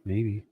Maybe.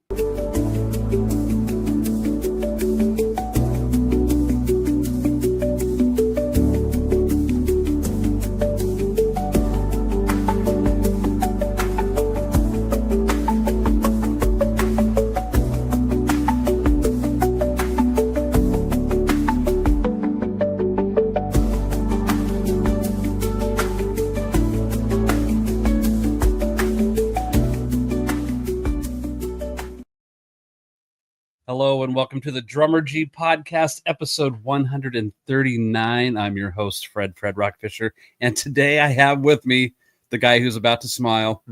Hello and welcome to the Drummergy Podcast, episode 139. I'm your host, Fred Rock Fischer, and today I have with me the guy who's about to smile,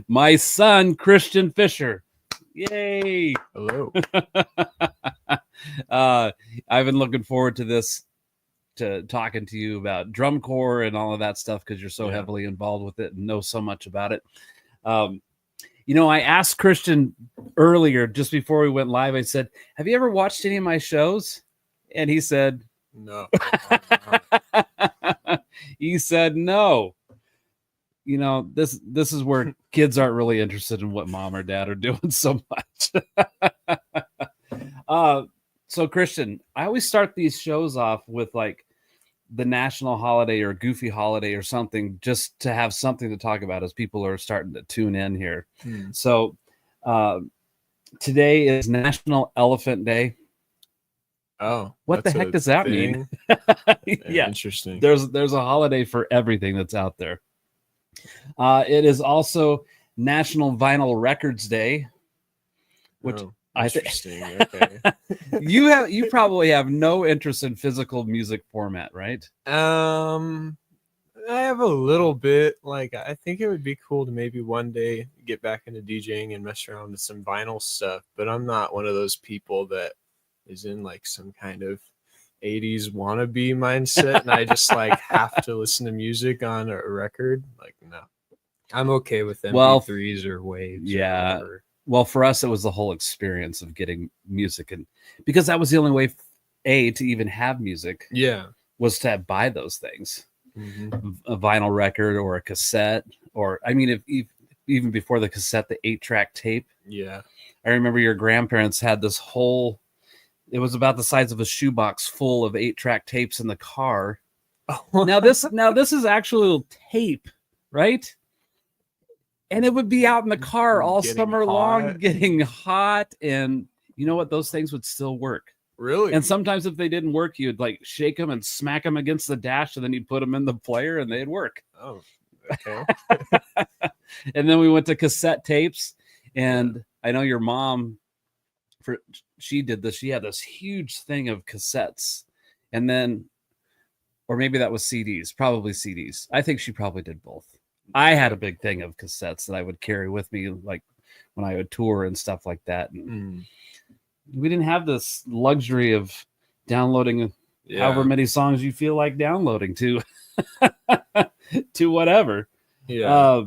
my son, Christian Fischer. Yay! Hello. I've been looking forward to this, to talking to you about drum corps and all of that stuff because you're so heavily involved with it and know so much about it. You know, I asked Christian earlier, just before we went live, I said, have you ever watched any of my shows? And he said, no. He said, no. You know, this is where kids aren't really interested in what mom or dad are doing so much. So Christian, I always start these shows off with like the national holiday or goofy holiday or something, just to have something to talk about as people are starting to tune in here. So today is National Elephant Day. Oh, what the heck does that mean? Yeah, interesting. There's a holiday for everything that's out there. It is also National Vinyl Records Day, which interesting. Okay. You probably have no interest in physical music format, right? I have a little bit. Like, I think it would be cool to maybe one day get back into DJing and mess around with some vinyl stuff, but I'm not one of those people that is in like some kind of 80s wannabe mindset and I just like have to listen to music on a record. Like, no. I'm okay with MP3s or waves. Yeah. Or whatever. Well, for us, it was the whole experience of getting music, and because that was the only way, to even have music, was to buy those things, a vinyl record or a cassette, or I mean, if even before the cassette, the 8-track tape. Yeah, I remember your grandparents had this whole. It was about the size of a shoebox full of 8-track tapes in the car. Oh. Now this is actually tape, right? And it would be out in the car all summer long, getting hot. And you know what? Those things would still work. Really? And sometimes if they didn't work, you'd like shake them and smack them against the dash, and then you'd put them in the player and they'd work. Oh, okay. And then we went to cassette tapes. And I know your mom, she did this. She had this huge thing of cassettes. And then, or maybe that was CDs, probably CDs. I think she probably did both. I had a big thing of cassettes that I would carry with me, like when I would tour and stuff like that. And we didn't have this luxury of downloading however many songs you feel like downloading to whatever. Yeah.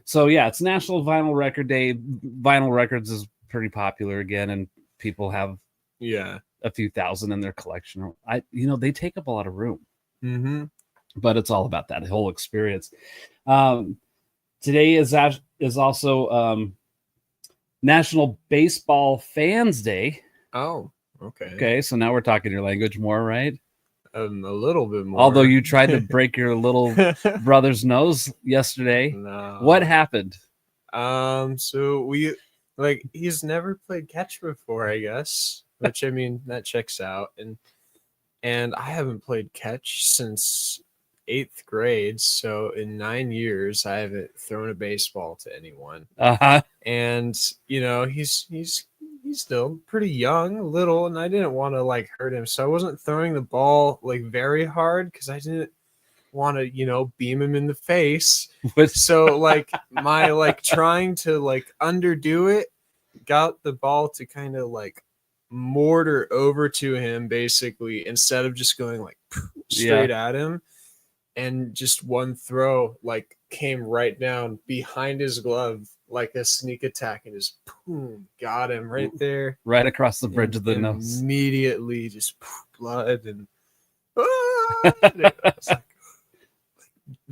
So yeah, it's National Vinyl Record Day. Vinyl records is pretty popular again, and people have a few thousand in their collection. They take up a lot of room. Mm-hmm. But it's all about that whole experience. Today is also National Baseball Fans Day. Oh, okay. Okay, so now we're talking your language more, right? A little bit more. Although you tried to break your little brother's nose yesterday. No. What happened? So he's never played catch before, I guess. Which, I mean, that checks out. And I haven't played catch since 8th grade, so in 9 years I haven't thrown a baseball to anyone. And he's still pretty young, little, and I didn't want to like hurt him, so I wasn't throwing the ball like very hard because I didn't want to beam him in the face. So like my like trying to like underdo it got the ball to kind of like mortar over to him basically, instead of just going like straight at him. And just one throw like came right down behind his glove like a sneak attack, and just boom, got him right there, right across the bridge of the nose. Immediately, just blood and I was like,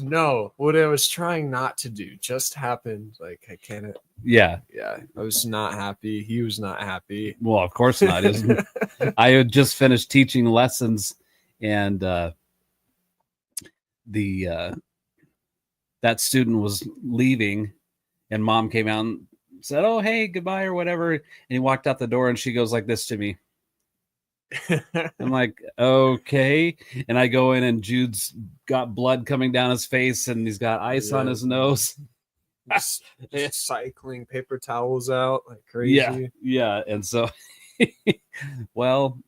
No, what I was trying not to do just happened. Like I can't. Yeah. I was not happy. He was not happy. Well, of course not. I had just finished teaching lessons, and that student was leaving, and mom came out and said, "Oh, hey, goodbye," or whatever. And he walked out the door, and she goes like this to me. I'm like, okay. And I go in, and Jude's got blood coming down his face, and he's got ice on his nose. Just cycling paper towels out like crazy. Yeah. And so, well,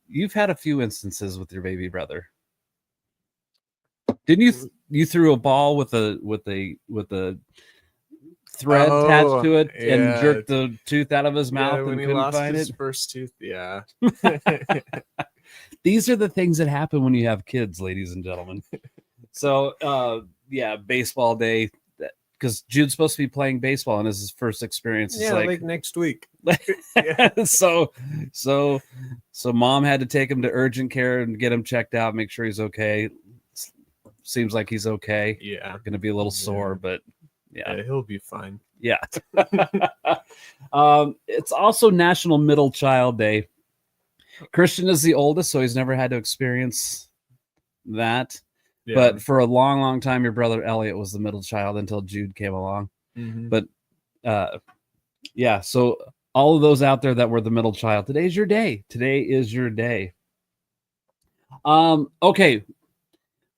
you've had a few instances with your baby brother. Didn't you threw a ball with a thread attached to it and jerked the tooth out of his mouth when and he couldn't lost find his it? first tooth? Yeah. These are the things that happen when you have kids, ladies and gentlemen. So, baseball day, because Jude's supposed to be playing baseball, and this is his first experience. It's like next week. So mom had to take him to urgent care and get him checked out, make sure he's okay. Seems like he's okay. Yeah. Going to be a little sore, but yeah, he'll be fine. Yeah. It's also National Middle Child Day. Christian is the oldest, so he's never had to experience that. Yeah. But for a long, long time, your brother Elliot was the middle child until Jude came along. Mm-hmm. But so all of those out there that were the middle child, today's your day. Today is your day. Okay.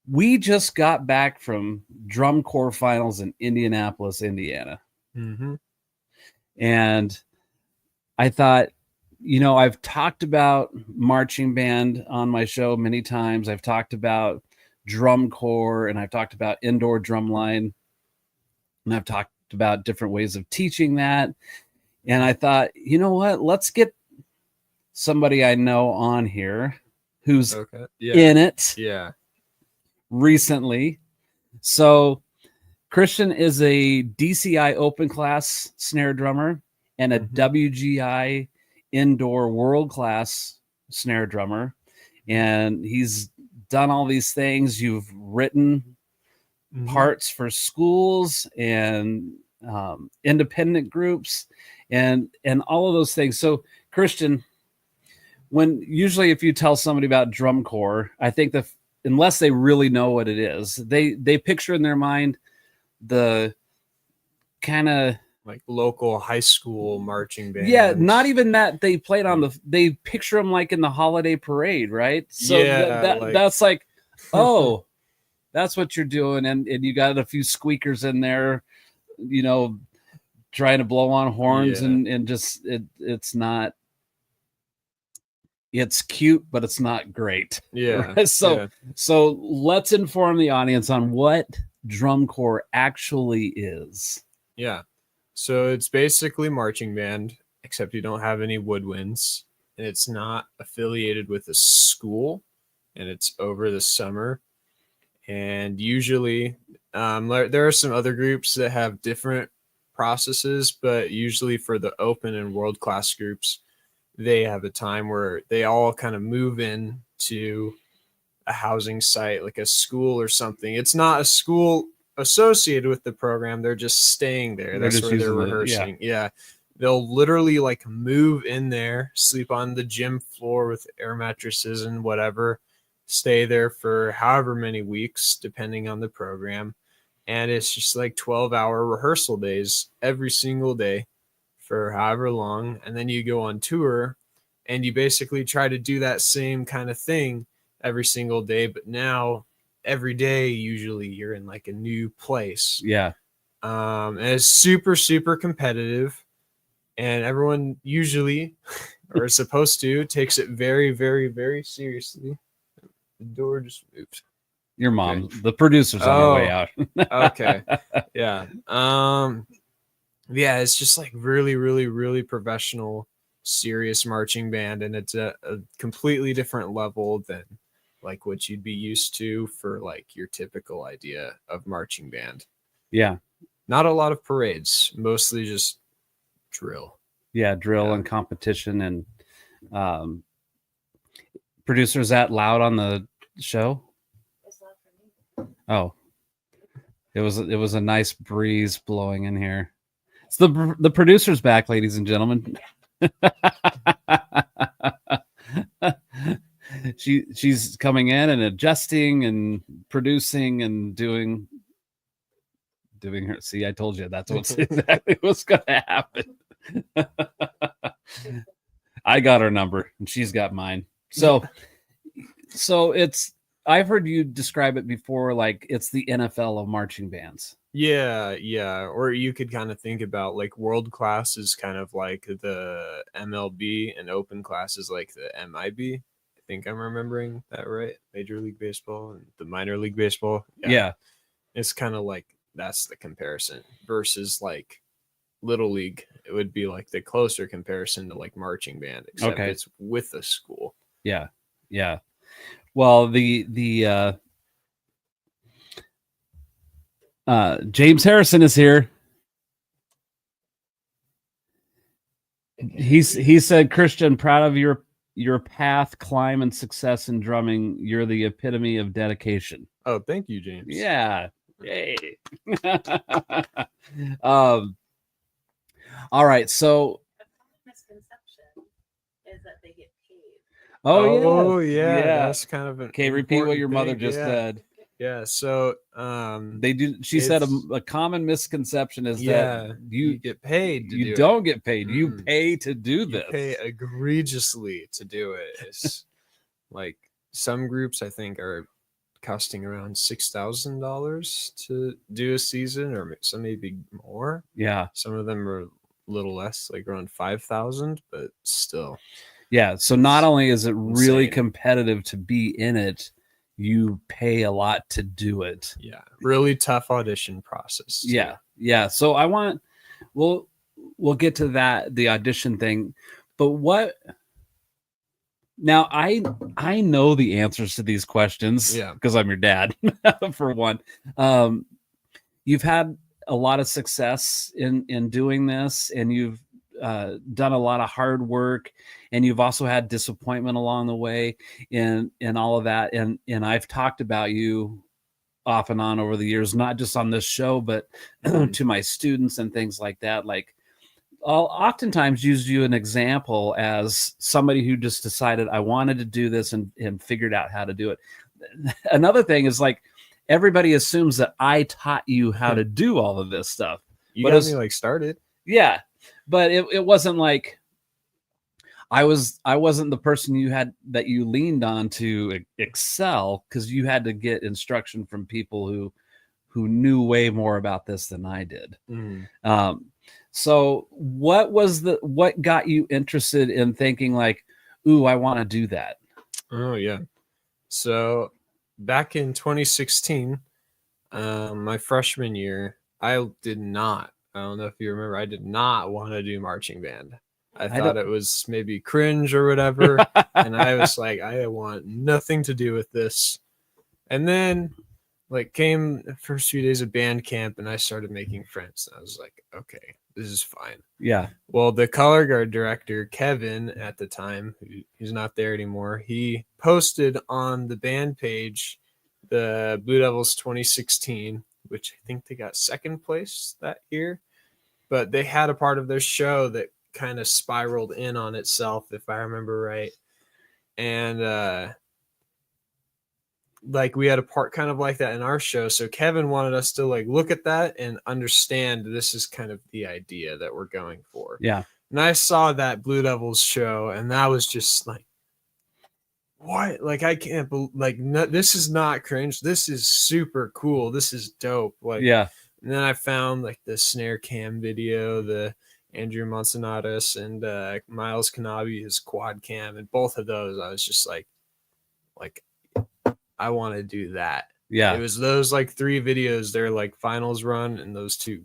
We just got back from drum corps finals in Indianapolis, Indiana. Mm-hmm. And I thought, I've talked about marching band on my show many times. I've talked about drum corps, and I've talked about indoor drumline, and I've talked about different ways of teaching that. And I thought, you know what? Let's get somebody I know on here who's in it. Yeah. Recently. So Christian is a DCI Open Class snare drummer and a WGI Indoor World Class snare drummer. And he's done all these things. You've written parts for schools and independent groups and all of those things. So Christian, usually if you tell somebody about drum corps, I think unless they really know what it is, they picture in their mind the kind of like local high school marching band. Yeah, not even that. They played they picture them like in the holiday parade, right? So that's like, oh, that's what you're doing. And you got a few squeakers in there, trying to blow on horns and just, it's not, it's cute, but it's not great. Yeah. Right? So let's inform the audience on what drum corps actually is. Yeah. So it's basically marching band, except you don't have any woodwinds, and it's not affiliated with a school, and it's over the summer. And usually there are some other groups that have different processes, but usually for the open and world class groups, they have a time where they all kind of move in to a housing site, like a school or something. It's not a school associated with the program. They're just staying there. That's where they're rehearsing. Yeah. They'll literally like move in there, sleep on the gym floor with air mattresses and whatever, stay there for however many weeks, depending on the program. And it's just like 12-hour rehearsal days every single day for however long. And then you go on tour and you basically try to do that same kind of thing every single day. But now every day, usually you're in like a new place. Yeah. And it's super, super competitive. And everyone usually, or is supposed to, takes it very, very, very seriously. The door just moved. Your mom, okay. The producer's on her way out. Okay. Yeah. Yeah, it's just like really, really, really professional, serious marching band. And it's a completely different level than like what you'd be used to for like your typical idea of marching band. Yeah. Not a lot of parades, mostly just drill. Yeah, drill and competition. And producer, is that loud on the show? It's loud for me. Oh. It was a nice breeze blowing in here. It's the producer's back, ladies and gentlemen. She's coming in and adjusting and producing and doing her. See, I told you that's what's exactly what's gonna happen. I got her number and she's got mine. So it's, I've heard you describe it before, like it's the NFL of marching bands. Yeah. Or you could kind of think about like World Class is kind of like the MLB and Open Class is like the MIB. I think I'm remembering that right. Major League Baseball and the Minor League Baseball. Yeah. It's kind of like that's the comparison versus like Little League. It would be like the closer comparison to like marching band, except it's with the school. Yeah. Well, the James Harrison is here. He said, Christian, proud of your path, climb, and success in drumming. You're the epitome of dedication. Oh, thank you, James. Yeah. Yay. All right. So misconception is that they get paid. Oh yeah. That's kind of an okay. Repeat what your mother just said. Yeah. So they do. She said a common misconception is that you get paid. You don't get paid. You pay to do this. You pay egregiously to do it. It's like some groups I think are costing around $6,000 to do a season, or some maybe more. Yeah. Some of them are a little less, like around 5,000, but still. Yeah. So not only is it really competitive to be in it, you pay a lot to do it. Yeah. Really tough audition process. Yeah. Yeah. So we'll get to that, the audition thing, but now I know the answers to these questions because I'm your dad for one. You've had a lot of success in doing this, and you've done a lot of hard work, and you've also had disappointment along the way in all of that. And I've talked about you off and on over the years, not just on this show, but to my students and things like that. Like I'll oftentimes use you an example as somebody who just decided I wanted to do this and figured out how to do it. Another thing is like everybody assumes that I taught you how to do all of this stuff. You got me like started. Yeah. But it wasn't like I wasn't the person that you leaned on to excel, because you had to get instruction from people who knew way more about this than I did. So what got you interested in thinking like, ooh, I want to do that? Oh yeah. So back in 2016, my freshman year, I don't know if you remember, I did not want to do marching band. I thought it was maybe cringe or whatever. And I was like, I want nothing to do with this. And then like came the first few days of band camp and I started making friends. I was like, okay, this is fine. Yeah. Well, the color guard director, Kevin, at the time, he's not there anymore, he posted on the band page the Blue Devils 2016, which I think they got second place that year. But they had a part of their show that kind of spiraled in on itself, if I remember right. And like we had a part kind of like that in our show. So Kevin wanted us to like look at that and understand this is kind of the idea that we're going for. Yeah. And I saw that Blue Devils show and that was just like, what? Like, I can't believe, like, no, this is not cringe. This is super cool. This is dope. Like, yeah. And then I found like the snare cam video, the Andrew Monsonatus and Miles Kanabi, his quad cam, and both of those, I was just like, I want to do that. Yeah. It was those like 3 videos, their like finals run, and those 2,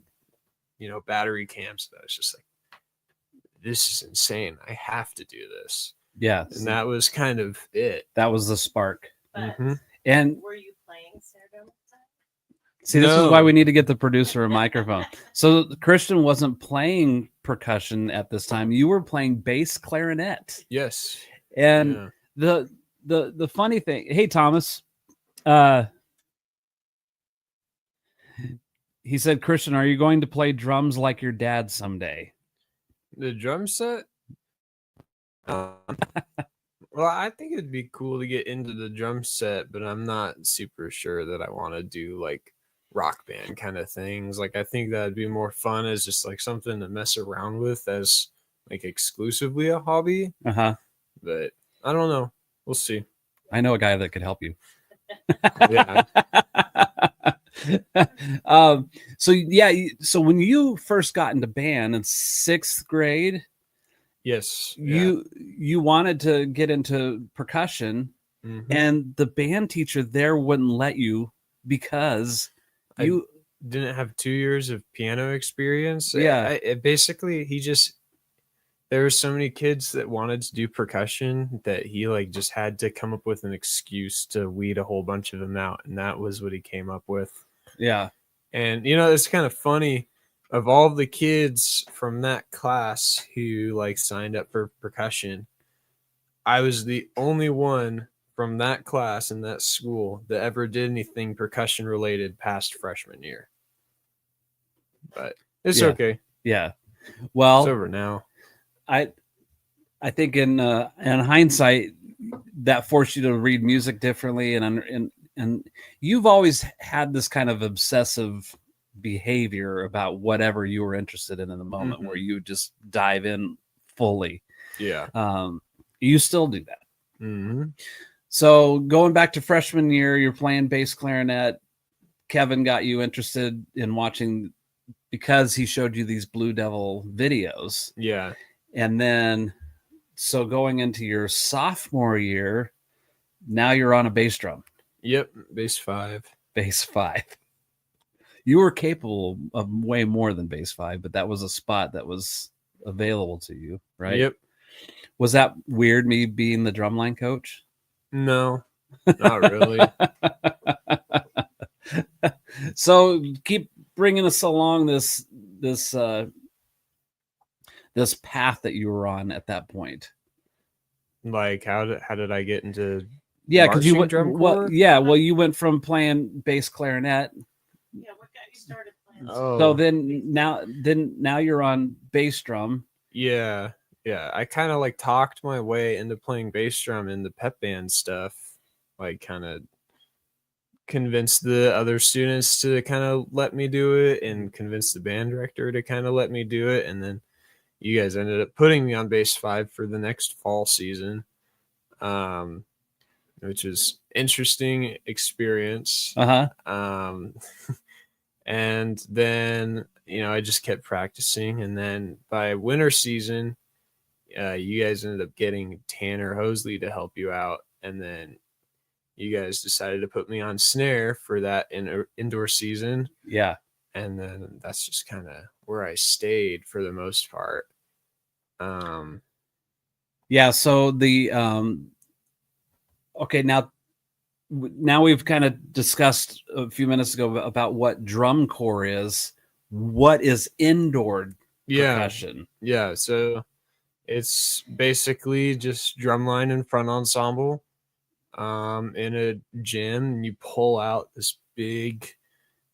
battery cams. That I was just like, this is insane. I have to do this. Yeah. And that was kind of it. That was the spark. And were you playing snare drum at the time? See, this is why we need to get the producer a microphone. So Christian wasn't playing percussion at this time. You were playing bass clarinet. Yes. And the funny thing, hey Thomas, He said, Christian, are you going to play drums like your dad someday? The drum set? Well, I think it'd be cool to get into the drum set, but I'm not super sure that I want to do like rock band kind of things. Like, I think that'd be more fun as just like something to mess around with as like exclusively a hobby. Uh-huh. But I don't know. We'll see. I know a guy that could help you. Yeah. So when you first got into band in 6th grade, Yes. you wanted to get into percussion, and the band teacher there wouldn't let you because you didn't have 2 years of piano experience. Yeah. Basically, there were so many kids that wanted to do percussion that he like just had to come up with an excuse to weed a whole bunch of them out, and that was what he came up with. Yeah. And it's kind of funny, of all the kids from that class who like signed up for percussion, I was the only one from that class in that school that ever did anything percussion related past freshman year. But it's okay. Yeah. Well, It's over now. I think in hindsight that forced you to read music differently, and you've always had this kind of obsessive behavior about whatever you were interested in the moment, where you just dive in fully. Yeah. You still do that. So going back to freshman year, you're playing bass clarinet. Kevin got you interested in watching because he showed you these Blue Devil videos. Yeah. And then, so going into your sophomore year, now you're on a bass drum. Yep. Bass 5. Bass 5. You were capable of way more than bass 5, but that was a spot that was available to you, right? Yep. Was that weird, me being the drumline coach? No, not really. So keep bringing us along this path that you were on at that point. Like, how did I get into? Yeah, because you went drum well. corps? Yeah, well, you went from playing bass clarinet. Yeah, what got you started playing? Oh, So now you're on bass drum. yeah. I kind of like talked my way into playing bass drum in the pep band stuff. Like, kind of convinced the other students to kind of let me do it, and convinced the band director to kind of let me do it, and then you guys ended up putting me on bass 5 for the next fall season, which is interesting experience. And then I just kept practicing, and then by winter season, you guys ended up getting Tanner Hosley to help you out, and then you guys decided to put me on snare for that indoor season. Yeah. And then that's just kind of where I stayed for the most part. Yeah. So the okay, now we've kind of discussed a few minutes ago about what drum corps is. What is indoor percussion? Yeah. So it's basically just drumline and front ensemble in a gym, and you pull out this big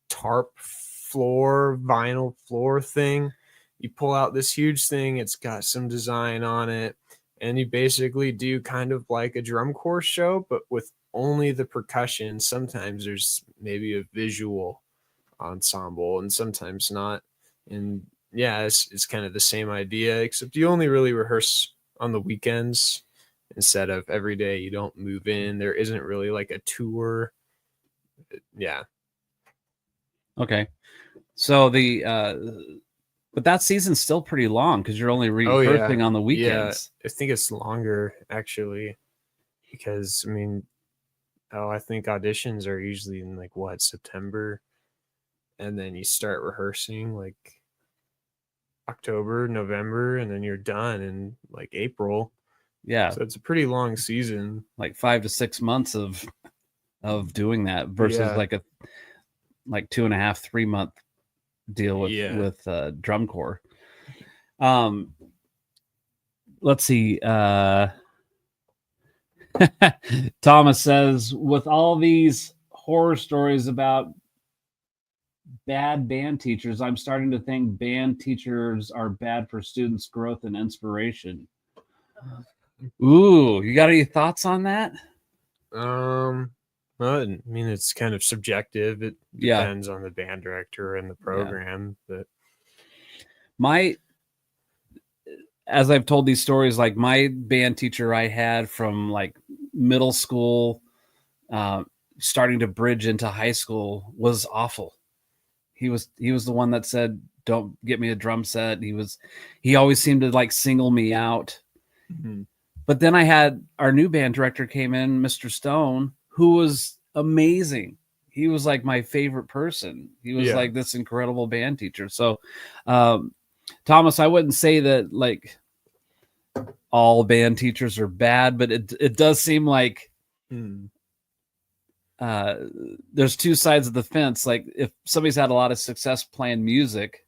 tarp floor, vinyl floor thing. You pull out this huge thing, it's got some design on it, and you basically do kind of like a drum corps show, but with only the percussion. Sometimes there's maybe a visual ensemble, and sometimes not. And yeah, it's kind of the same idea, except you only really rehearse on the weekends instead of every day. You don't move in. There isn't really like a tour. Yeah. Okay. So but that season's still pretty long because you're only rehearsing on the weekends. Yeah, I think it's longer actually, because I think auditions are usually in like September, and then you start rehearsing like October, November, and then you're done in like April. Yeah. So it's a pretty long season. Like 5 to 6 months of doing that versus like a 2.5, 3 month deal with drum corps. Let's see. Thomas says, with all these horror stories about bad band teachers. I'm starting to think band teachers are bad for students' growth and inspiration. Ooh, you got any thoughts on that? Well, I mean, it's kind of subjective. It Yeah. depends on the band director and the program, but As I've told these stories, like my band teacher I had from like middle school, starting to bridge into high school was awful. He was the one that said, "Don't get me a drum set." He always seemed to like single me out. Mhm. But then I had our new band director came in, Mr. Stone, who was amazing. He was like my favorite person. He was like this incredible band teacher. So, Thomas, I wouldn't say that like all band teachers are bad, but it does seem like there's two sides of the fence. Like if somebody's had a lot of success playing music,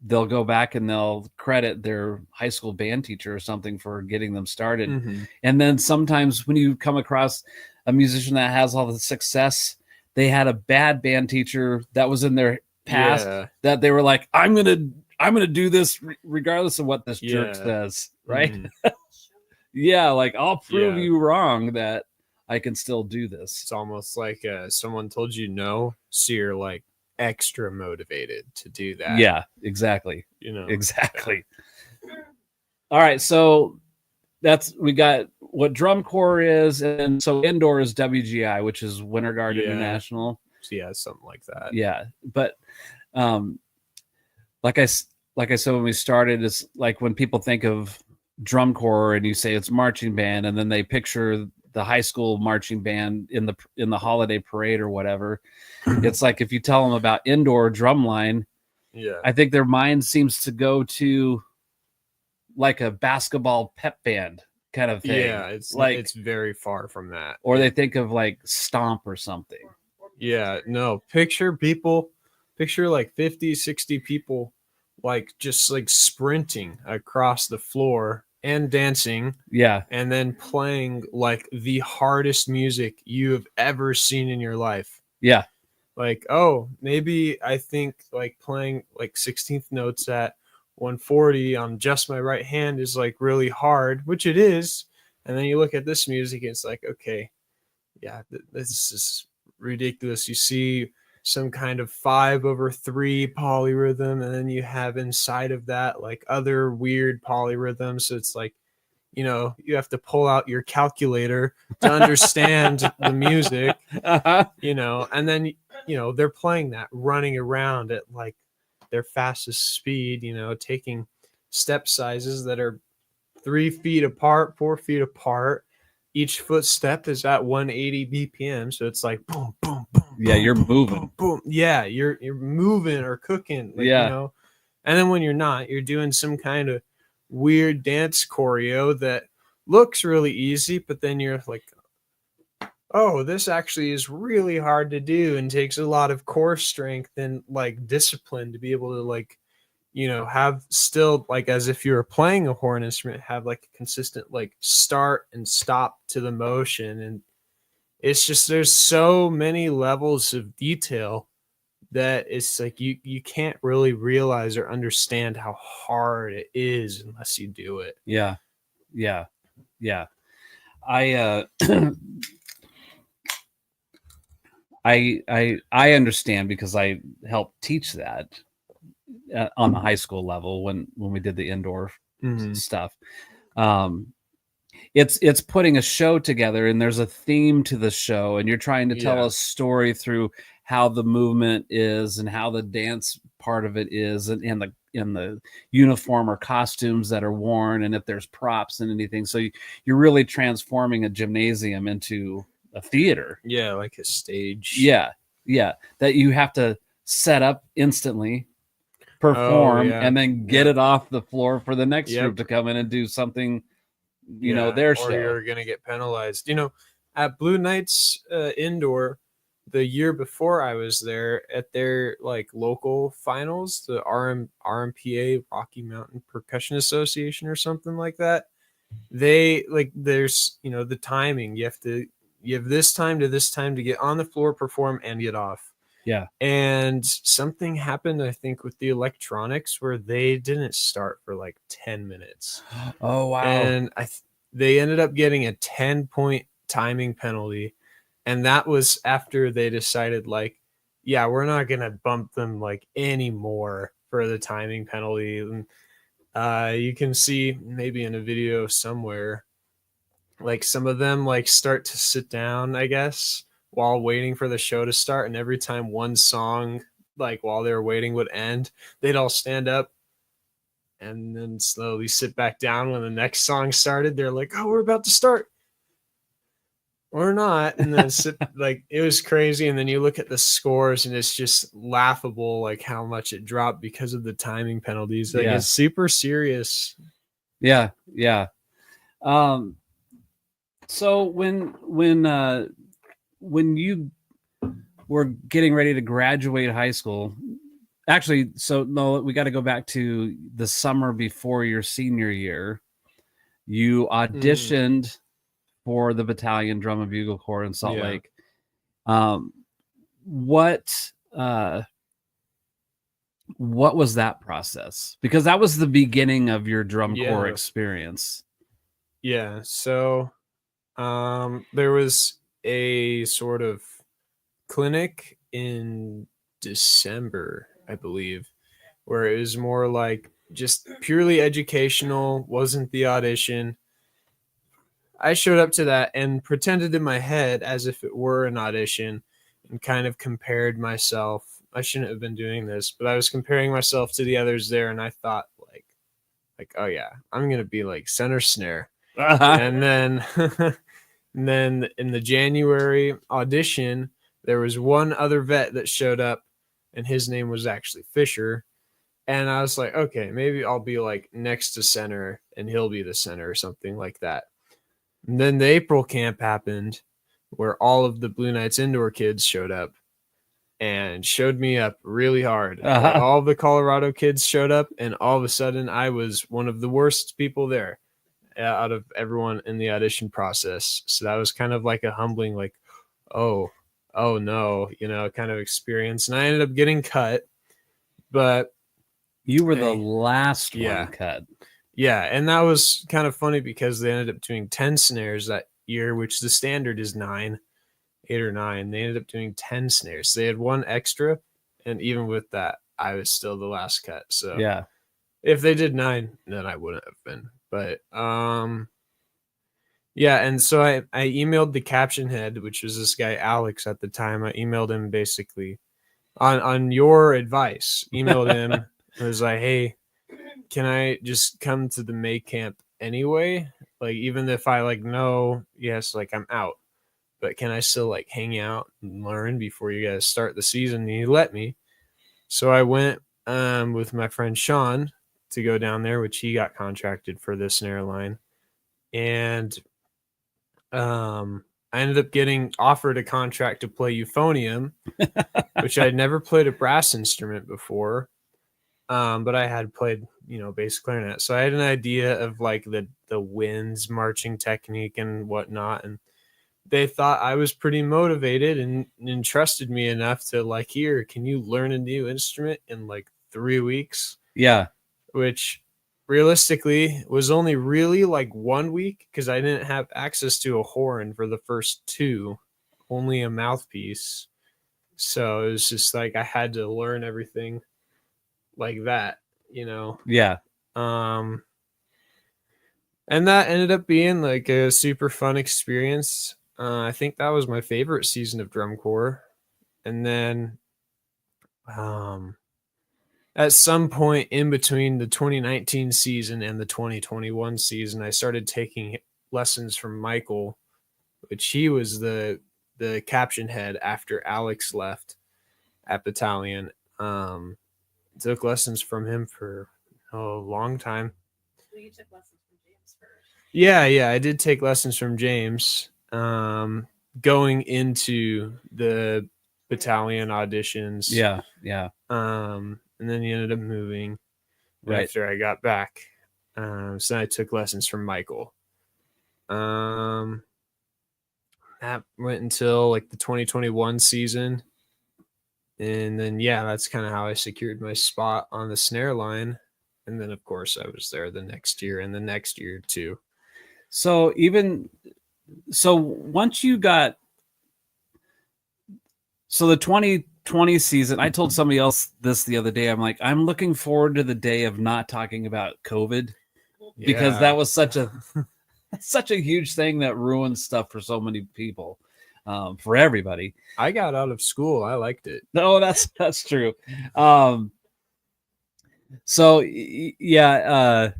they'll go back and they'll credit their high school band teacher or something for getting them started. Mm-hmm. And then sometimes when you come across a musician that has all the success, they had a bad band teacher that was in their past that they were like, I'm gonna do this regardless of what this jerk says, right? Mm-hmm. Yeah, like I'll prove you wrong that I can still do this. It's almost like someone told you no, so you're like extra motivated to do that. Yeah, exactly. You know, exactly. All right, so we got what drum corps is, and so indoor is WGI, which is Winter Guard International. Yeah, something like that. Yeah, but like I said when we started, it's like when people think of drum corps and you say it's marching band, and then they picture the high school marching band in the holiday parade or whatever. It's like if you tell them about indoor drumline, I think their mind seems to go to like a basketball pep band kind of thing. Yeah, it's very far from that. Or they think of like Stomp or something. Yeah, no, picture like 50, 60 people like just like sprinting across the floor and dancing. Yeah. And then playing like the hardest music you have ever seen in your life. Yeah. Like, oh, maybe I think like playing like 16th notes at 140 on just my right hand is like really hard, which it is. And then you look at this music and it's like, okay, yeah, this is ridiculous. You see some kind of 5/3 polyrhythm, and then you have inside of that like other weird polyrhythms. So it's like, you know, you have to pull out your calculator to understand the music, you know, and then, you know, they're playing that running around at like their fastest speed, you know, taking step sizes that are 3 feet apart, 4 feet apart. Each footstep is at 180 BPM. So it's like boom, boom, boom. Yeah, you're moving. Boom, boom. Yeah, you're moving or cooking. Like, yeah. You know? And then when you're not, you're doing some kind of weird dance choreo that looks really easy, but then you're like, oh, this actually is really hard to do and takes a lot of core strength and like discipline to be able to like, you know, have still like as if you were playing a horn instrument, have like a consistent like start and stop to the motion. And it's just there's so many levels of detail that it's like you can't really realize or understand how hard it is unless you do it. Yeah. I I understand because I helped teach that on the high school level when we did the indoor stuff. It's putting a show together, and there's a theme to the show, and you're trying to tell a story through how the movement is and how the dance part of it is, and in the uniform or costumes that are worn, and if there's props and anything. So you're really transforming a gymnasium into a theater. Yeah, like a stage. Yeah, that you have to set up instantly, perform, and then get it off the floor for the next group to come in and do something, you know, their show. Or you're going to get penalized. You know, at Blue Knights indoor, the year before I was there at their like local finals, the RMPA, Rocky Mountain Percussion Association or something like that. They like, there's, you know, the timing. You have this time to this time to get on the floor, perform, and get off. Yeah. And something happened, I think, with the electronics where they didn't start for like 10 minutes. Oh wow. And they ended up getting a 10-point timing penalty. And that was after they decided, like, yeah, we're not going to bump them like anymore for the timing penalty. And you can see maybe in a video somewhere, like some of them like start to sit down, I guess, while waiting for the show to start. And every time one song, like while they were waiting, would end, they'd all stand up and then slowly sit back down when the next song started. They're like, oh, we're about to start. Or not. And then like it was crazy. And then you look at the scores and it's just laughable, like how much it dropped because of the timing penalties. Like it's super serious. Yeah. Yeah. So when you were getting ready to graduate high school, actually, so no, we got to go back to the summer before your senior year. You auditioned for the Battalion Drum and Bugle Corps in Salt Lake. What was that process? Because that was the beginning of your drum corps experience. Yeah. So there was a sort of clinic in December, I believe, where it was more like just purely educational, wasn't the audition. I showed up to that and pretended in my head as if it were an audition and kind of compared myself. I shouldn't have been doing this, but I was comparing myself to the others there, and I thought like, oh yeah, I'm gonna be like center snare. And then and then in the January audition, there was one other vet that showed up, and his name was actually Fischer. And I was like, okay, maybe I'll be like next to center and he'll be the center or something like that. And then the April camp happened where all of the Blue Knights indoor kids showed up and showed me up really hard. Like, all the Colorado kids showed up, and all of a sudden I was one of the worst people there out of everyone in the audition process. So that was kind of like a humbling, like, oh no, kind of experience. And I ended up getting cut, but you were the last one cut. Yeah, and that was kind of funny because they ended up doing 10 snares that year, which the standard is 8 or 9. They ended up doing 10 snares. They had one extra, and even with that, I was still the last cut. So yeah, if they did 9, then I wouldn't have been. But yeah, and so I emailed the caption head, which was this guy Alex at the time. I emailed him basically on your advice. Emailed him and was like, hey, can I just come to the May camp anyway? Like, even if I like know, yes, like I'm out, but can I still like hang out and learn before you guys start the season? And he let me. So I went with my friend Sean to go down there, which he got contracted for this snare line. And I ended up getting offered a contract to play euphonium, which I'd never played a brass instrument before. But I had played, bass clarinet. So I had an idea of like the winds marching technique and whatnot. And they thought I was pretty motivated and entrusted me enough to like, here, can you learn a new instrument in like 3 weeks? Yeah. Which realistically was only really like 1 week because I didn't have access to a horn for the first 2, only a mouthpiece. So it was just like I had to learn everything like that, Yeah. And that ended up being like a super fun experience. I think that was my favorite season of drum corps. And then at some point in between the 2019 season and the 2021 season, I started taking lessons from Michael, which he was the caption head after Alex left at Battalion. Took lessons from him for a long time. Well, you took lessons from James first. Yeah, I did take lessons from James. Going into the Battalion auditions. Yeah. And then he ended up moving Right. after I got back. So I took lessons from Michael. That went until like the 2021 season. And then, yeah, that's kind of how I secured my spot on the snare line. And then, of course, I was there the next year and the next year too. So once you got, so the 2020 season, I told somebody else this the other day. I'm like, I'm looking forward to the day of not talking about COVID, because that was such a huge thing that ruined stuff for so many people, for everybody. I got out of school. I liked it. No, that's true. So yeah,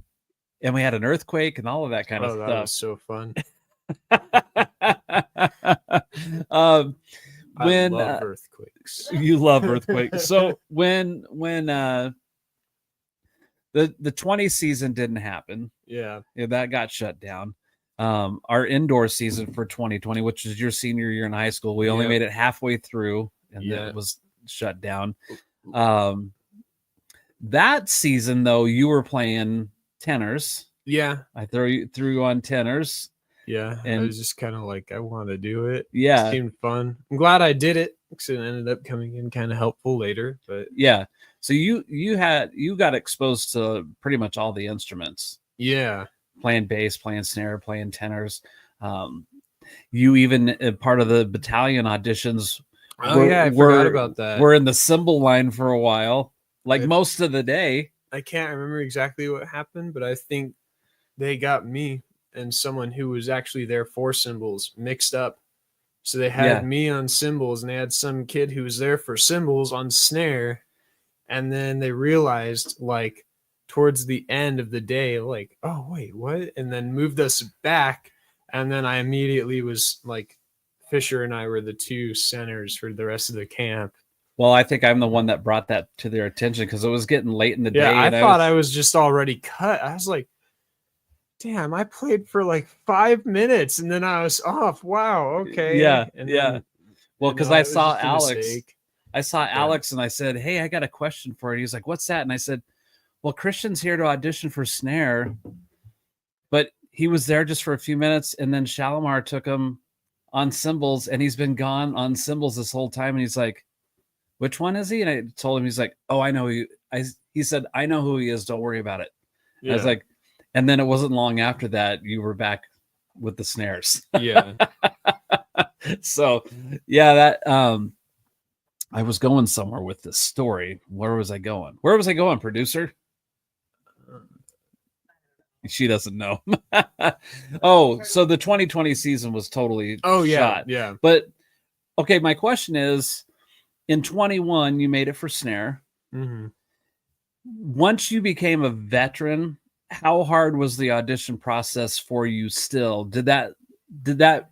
and we had an earthquake and all of that kind of That stuff. was so fun. When I love earthquakes. you love earthquakes. So when the 20 season didn't happen, Yeah. that got shut down. Our indoor season for 2020, which is your senior year in high school, we only made it halfway through, and then it was shut down. That season, though, you were playing tenors. Yeah. I threw you on tenors. Yeah. And I was just kind of like, I want to do it. Yeah. It seemed fun. I'm glad I did it, because it ended up coming in kind of helpful later. But yeah. So you got exposed to pretty much all the instruments. Yeah. Playing bass, playing snare, playing tenors. You even part of the battalion auditions. I forgot about that. We're in the cymbal line for a while, like most of the day. I can't remember exactly what happened, but I think they got me and someone who was actually there for cymbals mixed up. So they had me on cymbals, and they had some kid who was there for cymbals on snare. And then they realized, like, towards the end of the day, like, oh, wait, what? And then moved us back. And then I immediately was like, Fischer and I were the two centers for the rest of the camp. Well, I think I'm the one that brought that to their attention, because it was getting late in the day. Yeah, I thought I was just already cut. I was like, damn, I played for like 5 minutes and then I was off. Wow, okay. Yeah, and yeah. Then, well, because I saw Alex. Mistake. I saw Alex and I said, hey, I got a question for you. He's like, what's that? And I said, well, Christian's here to audition for snare, but he was there just for a few minutes, and then Shalimar took him on cymbals, and he's been gone on cymbals this whole time. And he's like, which one is he? And I told him, he's like, oh, I know who he said, I know who he is. Don't worry about it. Yeah. I was like, and then it wasn't long after that you were back with the snares. Yeah. So yeah, that I was going somewhere with this story. Where was I going? Producer? She doesn't know. Oh, so the 2020 season was totally shot. Yeah. But okay, my question is, in 21, you made it for snare. Mm-hmm. Once you became a veteran, how hard was the audition process for you still? Did that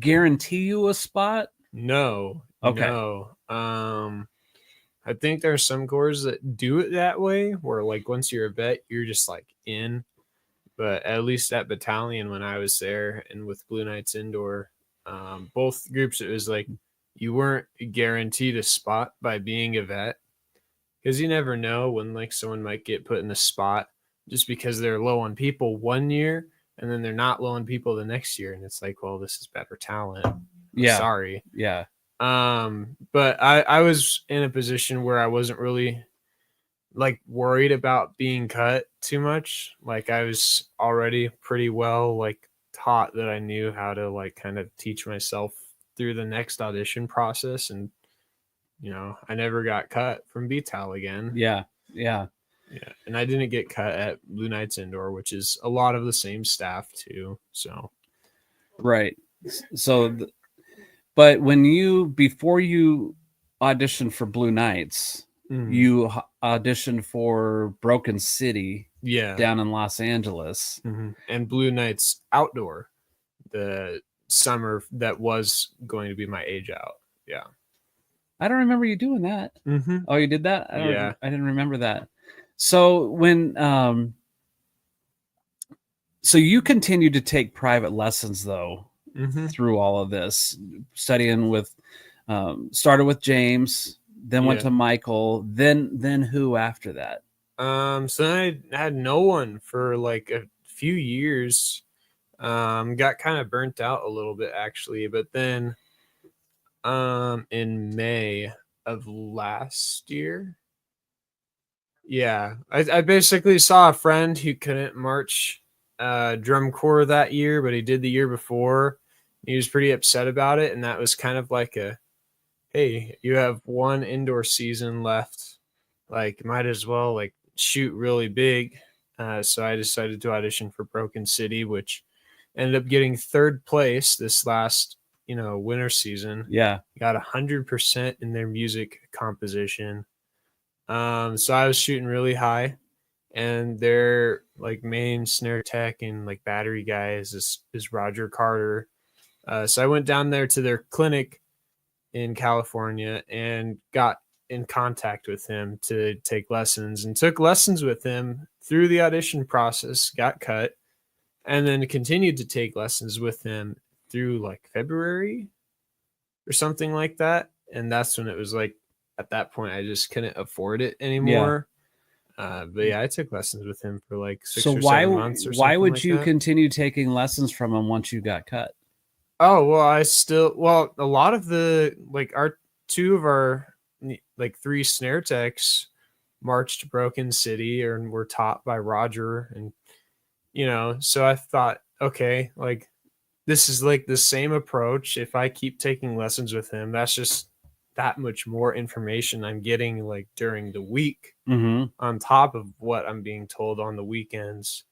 guarantee you a spot? No. Okay. No. I think there are some corps that do it that way, where like once you're a vet, you're just like in. But at least at battalion, when I was there and with Blue Knights Indoor, both groups, it was like you weren't guaranteed a spot by being a vet, because you never know when like someone might get put in a spot just because they're low on people one year and then they're not low on people the next year, and it's like, well, this is better talent. Yeah. Sorry. Yeah. But I was in a position where I wasn't really like worried about being cut too much. Like I was already pretty well like taught that I knew how to like kind of teach myself through the next audition process, and I never got cut from BTAL again. Yeah. And I didn't get cut at Blue Knights Indoor, which is a lot of the same staff too. So right. So but before you auditioned for Blue Knights, you auditioned for Broken City, down in Los Angeles, and Blue Knights Outdoor, the summer that was going to be my age out. Yeah, I don't remember you doing that. Oh, you did that? I didn't remember that. So when so you continued to take private lessons though through all of this, studying with started with James, then went to Michael, then who after that? So then I had no one for like a few years. Got kind of burnt out a little bit actually, but then in May of last year. Yeah, I basically saw a friend who couldn't march drum corps that year, but he did the year before. He was pretty upset about it, and that was kind of like a, hey, you have one indoor season left, like might as well like shoot really big. So I decided to audition for Broken City, which ended up getting third place this last winter season. Yeah. Got 100% in their music composition. So I was shooting really high, and their like main snare tech and like battery guy is Roger Carter. So I went down there to their clinic in California and got in contact with him to take lessons, and took lessons with him through the audition process, got cut, and then continued to take lessons with him through like February or something like that. And that's when it was like, at that point, I just couldn't afford it anymore. But yeah, I took lessons with him for like 6 or 7 months or something. Why would like you that. continue taking lessons from him once you got cut? Oh, well, a lot of the like two of our like 3 snare techs marched Broken City and were taught by Roger, and so I thought, okay, like this is like the same approach. If I keep taking lessons with him, that's just that much more information I'm getting like during the week on top of what I'm being told on the weekends.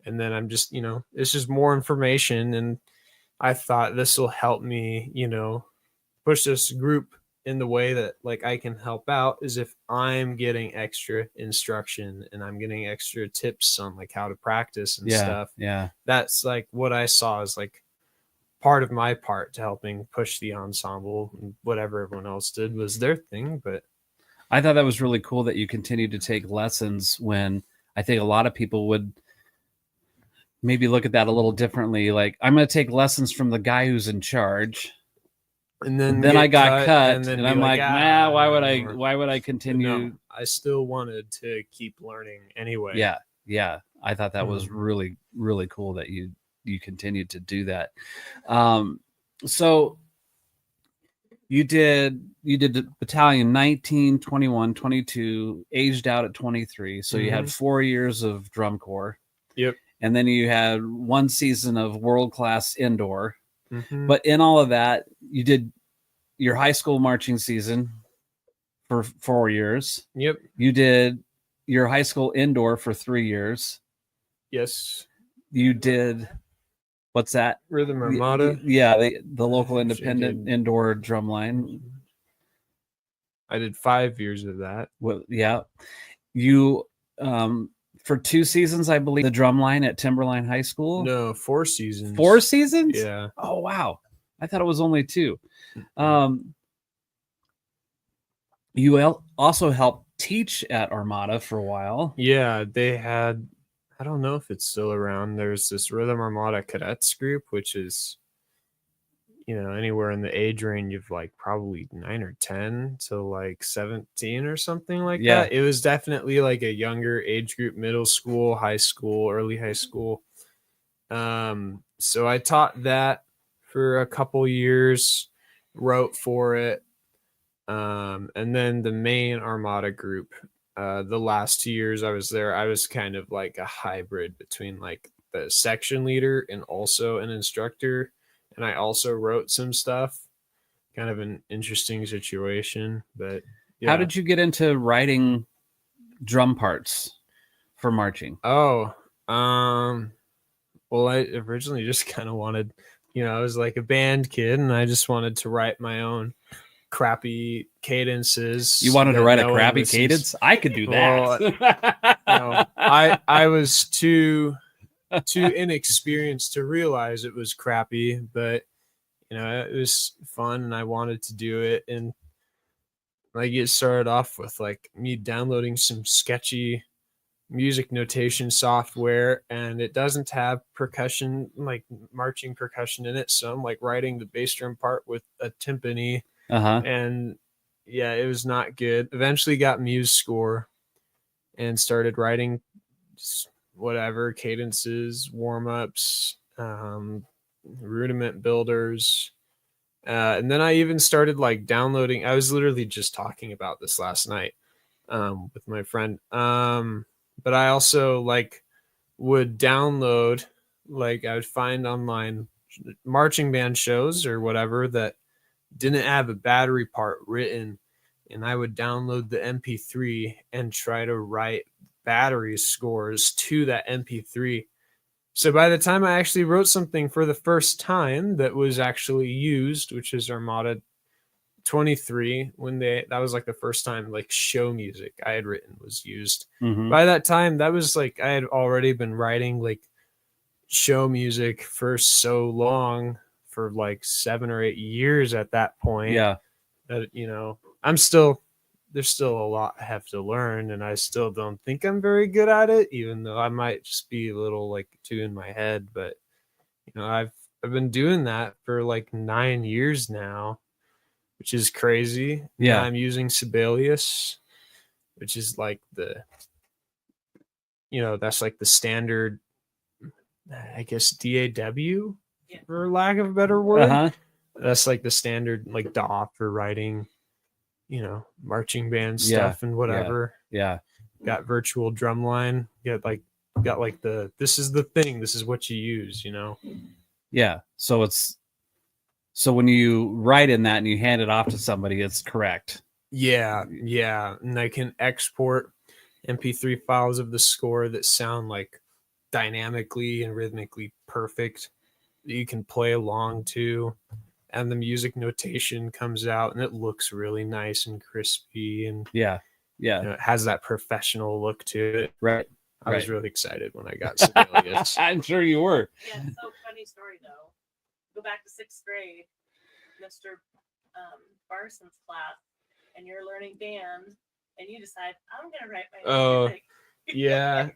And then I'm just, it's just more information. And I thought this will help me, push this group in the way that like I can help out, is if I'm getting extra instruction and I'm getting extra tips on like how to practice and stuff. Yeah. That's like what I saw as like part of my part to helping push the ensemble. And whatever everyone else did was their thing. But I thought that was really cool that you continued to take lessons, when I think a lot of people would maybe look at that a little differently. Like, I'm going to take lessons from the guy who's in charge. And then I got cut, and I'm like, nah, why would I continue? No, I still wanted to keep learning anyway. Yeah. I thought that was really, really cool that you continued to do that. So you did the battalion 19, 21, 22, aged out at 23. So you had 4 years of drum corps. Yep. And then you had 1 season of World Class indoor. But in all of that, you did your high school marching season for 4 years. Yep. You did your high school indoor for 3 years. Yes. You did, what's that? Rhythm Armada. Yeah, the local independent indoor drumline. I did 5 years of that. Well, yeah. You for 2 seasons, I believe, the drumline at Timberline High School. No, 4 seasons. 4 seasons? Yeah. Oh wow. I thought it was only 2. You also helped teach at Armada for a while. Yeah, they had, I don't know if it's still around. There's this Rhythm Armada cadets group, which is, anywhere in the age range of like probably 9 or 10 to like 17 or something like that. It was definitely like a younger age group, middle school, high school, early high school. So I taught that for a couple years, wrote for it. And then the main Armada group, the last 2 years I was there, I was kind of like a hybrid between like the section leader and also an instructor. And I also wrote some stuff, kind of an interesting situation. But yeah. How did you get into writing drum parts for marching? Oh, well, I originally just kind of wanted, I was like a band kid, and I just wanted to write my own crappy cadences. You wanted to write a crappy cadence? I could do that. Well, I was too inexperienced to realize it was crappy, but it was fun and I wanted to do it. And like it started off with like me downloading some sketchy music notation software, and it doesn't have percussion, like marching percussion in it. So I'm like writing the bass drum part with a timpani. And yeah, it was not good. Eventually got Muse Score and started writing whatever cadences, warm-ups, rudiment builders, And then I even started like downloading. I was literally just talking about this last night with my friend. But I also like would download, like I would find online marching band shows or whatever that didn't have a battery part written, and I would download the MP3 and try to write battery scores to that MP3. So by the time I actually wrote something for the first time that was actually used, which is Armada 23, that was like the first time like show music I had written was used. Mhm. By that time, that was like I had already been writing like show music for so long, for like 7 or 8 years at that point. Yeah. That, you know, there's still a lot I have to learn, and I still don't think I'm very good at it, even though I might just be a little like too in my head. But you know, I've been doing that for like 9 years now, which is crazy. Yeah. And I'm using Sibelius, which is like that's like the standard, I guess, DAW, Yeah. for lack of a better word. Uh-huh. That's like the standard like DAW for writing, marching band Yeah, stuff and whatever. Yeah. Got virtual drumline. Got like this is the thing. This is what you use, Yeah. So when you write in that and you hand it off to somebody, it's correct. Yeah. And I can export MP3 files of the score that sound like dynamically and rhythmically perfect that you can play along to. And the music notation comes out and it looks really nice and crispy, and Yeah. it has that professional look to it. Right. I was really excited when I got Sibelius. I'm sure you were. Yeah, so funny story though. Go back to 6th grade, Mr. Barson's class, and you're learning band, and you decide I'm gonna write my own music. Yeah,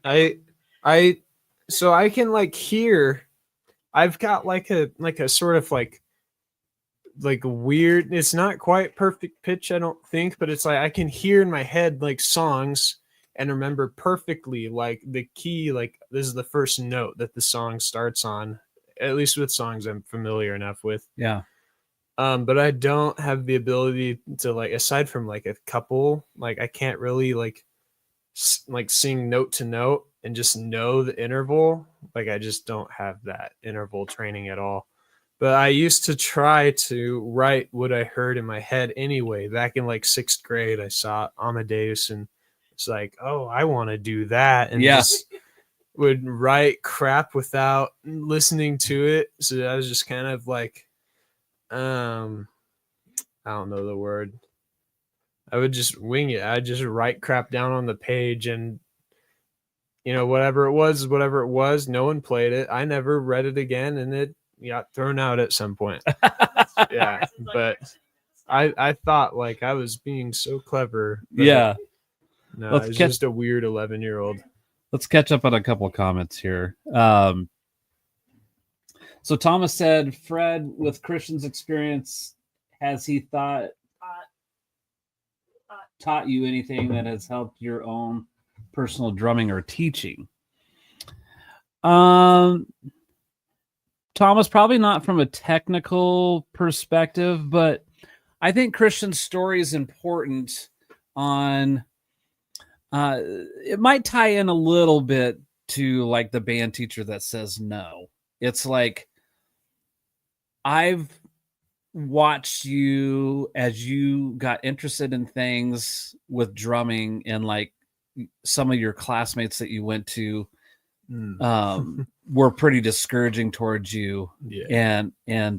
so I can like hear. I've got like a sort of like weird. It's not quite perfect pitch, I don't think, but it's like I can hear in my head like songs and remember perfectly like the key. Like this is the first note that the song starts on. At least with songs I'm familiar enough with. Yeah. But I don't have the ability to like, aside from like a couple, like I can't really like sing note to note and just know the interval. Like I just don't have that interval training at all. But I used to try to write what I heard in my head anyway. Back in like 6th grade, I saw Amadeus and it's like, oh, I want to do that. And just would write crap without listening to it. So I was just kind of like, I don't know the word. I would just wing it. I'd just write crap down on the page, and whatever it was. No one played it. I never read it again, and it got thrown out at some point. Yeah, but I thought like I was being so clever. Yeah. No, it's just a weird 11-year-old. Let's catch up on a couple of comments here. So Thomas said, Fred, with Christian's experience, has he taught you anything that has helped your own personal drumming or teaching? Thomas, probably not from a technical perspective, but I think Christian's story is important on it might tie in a little bit to like the band teacher that says no. It's like I've watched you as you got interested in things with drumming, and like some of your classmates that you went to were pretty discouraging towards you. Yeah. And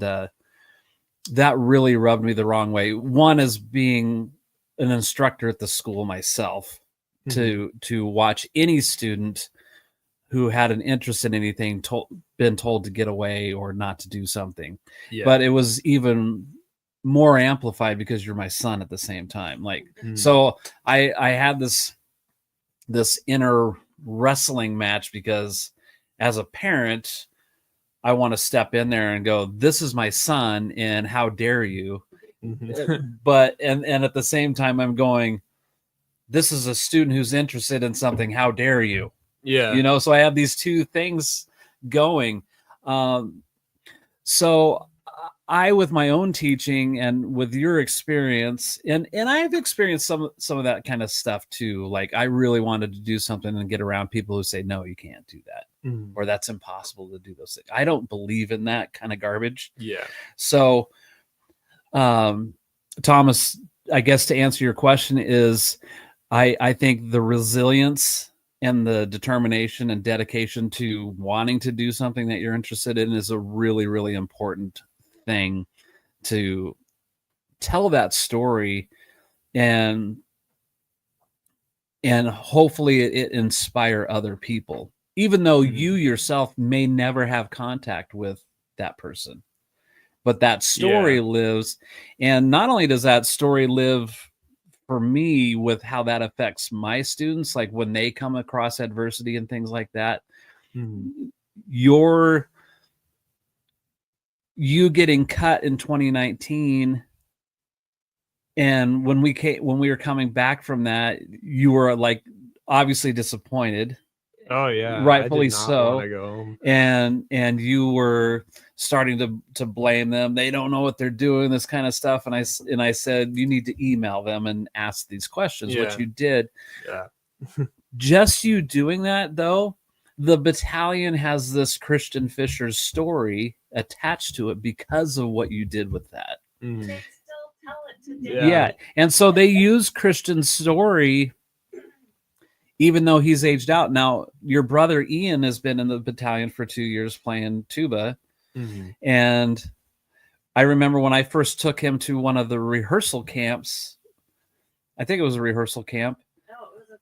that really rubbed me the wrong way. One is being an instructor at the school myself, to watch any student who had an interest in anything been told to get away or not to do something. Yeah. But it was even more amplified because you're my son at the same time. Like, so I had this inner wrestling match, because as a parent, I want to step in there and go, this is my son, and how dare you? But and at the same time, I'm going, this is a student who's interested in something. How dare you? Yeah. So I have these two things going. So with my own teaching and with your experience, and I've experienced some of that kind of stuff too. Like I really wanted to do something and get around people who say, no, you can't do that. Or that's impossible to do those things. I don't believe in that kind of garbage. Yeah. So, Thomas, I guess to answer your question is I think the resilience and the determination and dedication to wanting to do something that you're interested in is a really, really important thing to tell that story, and hopefully it inspire other people, even though you yourself may never have contact with that person, but that story lives. And not only does that story live for me with how that affects my students, like when they come across adversity and things like that, you getting cut in 2019, and when we were coming back from that, you were like obviously disappointed. Oh yeah, rightfully I did not so. wanna go home. And you were starting to blame them. They don't know what they're doing, this kind of stuff. And I said, you need to email them and ask these questions, which you did. Yeah. Just you doing that, though, the battalion has this Christian Fischer's story attached to it because of what you did with that. They still tell it today. Yeah. And so they use Christian's story even though he's aged out. Now, your brother Ian has been in the battalion for 2 years playing tuba. And I remember when I first took him to one of the rehearsal camps, I think it was a rehearsal camp. No, it was an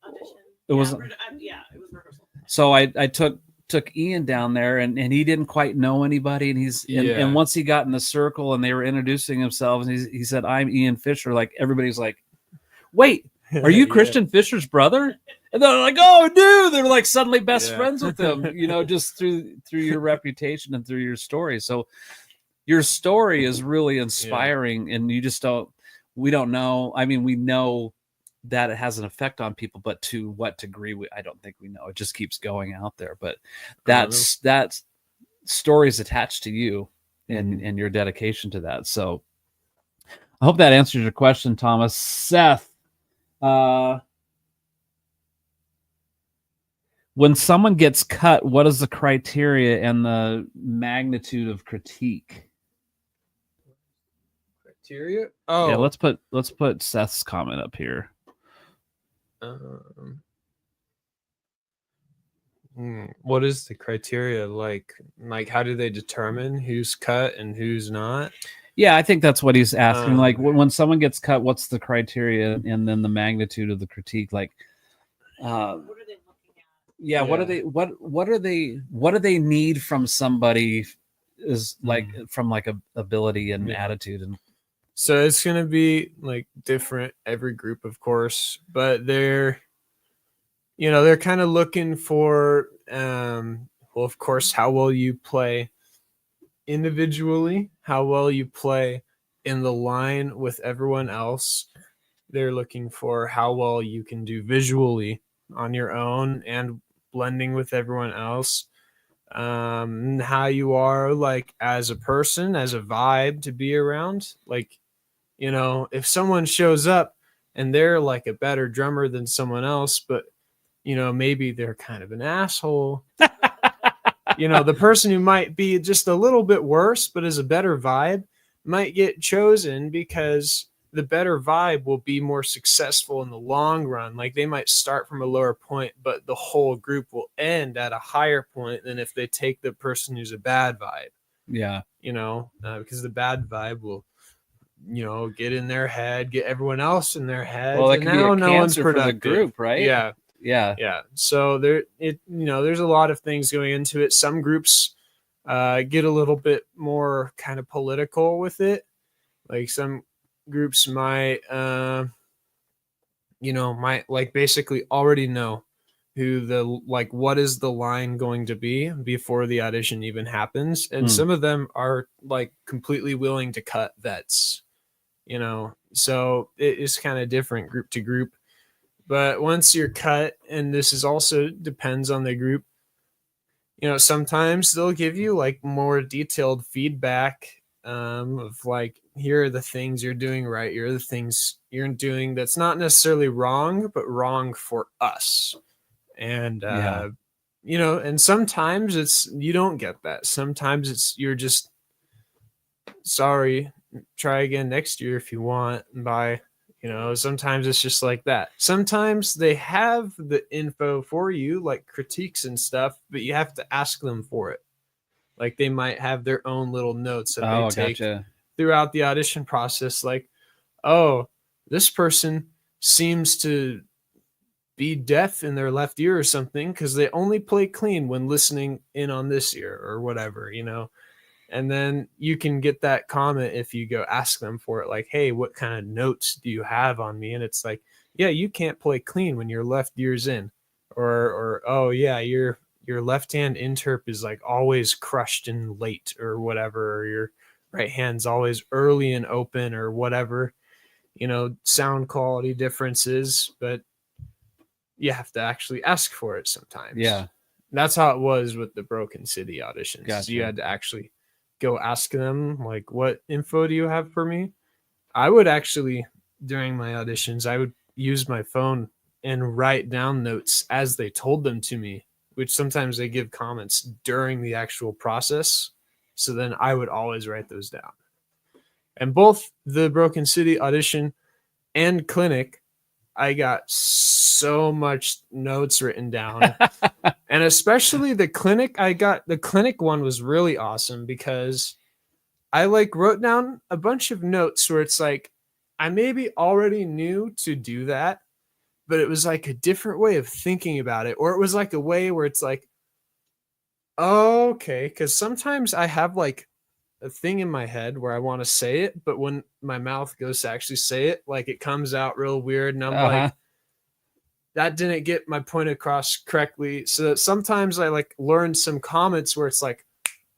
audition. It was it was rehearsal. So I took Ian down there, and he didn't quite know anybody, and and once he got in the circle and they were introducing themselves, and he said, "I'm Ian Fischer." Like everybody's like, "Wait, are you Christian Fischer's brother?" And they're like, "Oh, dude!" They're like suddenly best friends with him, just through your reputation and through your story. So your story is really inspiring, and you just we don't know. I mean, we know that it has an effect on people, but to what degree, I don't think we know. It just keeps going out there. But that story is attached to you and your dedication to that. So I hope that answers your question, Thomas. Seth, when someone gets cut, what is the criteria and the magnitude of critique? Criteria? Oh, yeah. Let's put Seth's comment up here. What is the criteria? Like how do they determine who's cut and who's not? Yeah, I think that's what he's asking. Like when someone gets cut, what's the criteria, and then the magnitude of the critique? Like, what are they looking at? Yeah, what do they need from somebody? Is like from like ability and attitude, and so it's gonna be like different every group, of course, but they're kind of looking for well, of course, how well you play individually, how well you play in the line with everyone else. They're looking for how well you can do visually on your own and blending with everyone else. How you are like as a person, as a vibe to be around. Like, if someone shows up and they're like a better drummer than someone else, but maybe they're kind of an asshole. The person who might be just a little bit worse, but is a better vibe, might get chosen because the better vibe will be more successful in the long run. Like they might start from a lower point, but the whole group will end at a higher point than if they take the person who's a bad vibe. Yeah. Because the bad vibe will, get in their head, get everyone else in their head. Well, that can now be a no one's cancer for the productive. group, right? Yeah. So there's a lot of things going into it. Some groups get a little bit more kind of political with it. Like some groups might like basically already know who what is the line going to be before the audition even happens. And some of them are like completely willing to cut vets, so it is kind of different group to group. But once you're cut, and this is also depends on the group, sometimes they'll give you like more detailed feedback of like, here are the things you're doing right, here are the things you're doing that's not necessarily wrong, but wrong for us. And Yeah. you know, and sometimes it's you don't get that. Sometimes it's you're just sorry, try again next year if you want. Bye. You know, sometimes it's just like that. Sometimes they have the info for you, like critiques and stuff, but you have to ask them for it. Like they might have their own little notes that they take Gotcha. throughout the audition process. Like, oh, this person seems to be deaf in their left ear or something because they only play clean when listening in on this ear or whatever, you know. And then you can get that comment if you go ask them for it, like, hey, what kind of notes do you have on me? And it's like, yeah, you can't play clean when your left ear's in. Or oh yeah, your left hand interp is like always crushed and late or whatever, or your right hand's always early and open or whatever, you know, sound quality differences, but you have to actually ask for it sometimes. Yeah. That's how it was with the Broken City auditions. Gotcha. You had to actually go ask them, like, what info do you have for me? I would actually, during my auditions, I would use my phone and write down notes as they told them to me, which sometimes they give comments during the actual process. So then I would always write those down. And both the Broken City audition and clinic, I got so much notes written down. And especially the clinic, the clinic one was really awesome because I like wrote down a bunch of notes where it's like, I maybe already knew to do that, but it was like a different way of thinking about it. Or it was like a way where it's like, oh, okay. Cause sometimes I have like a thing in my head where I want to say it, but when my mouth goes to actually say it, like it comes out real weird. And I'm like, that didn't get my point across correctly. So that sometimes I like learned some comments where it's like,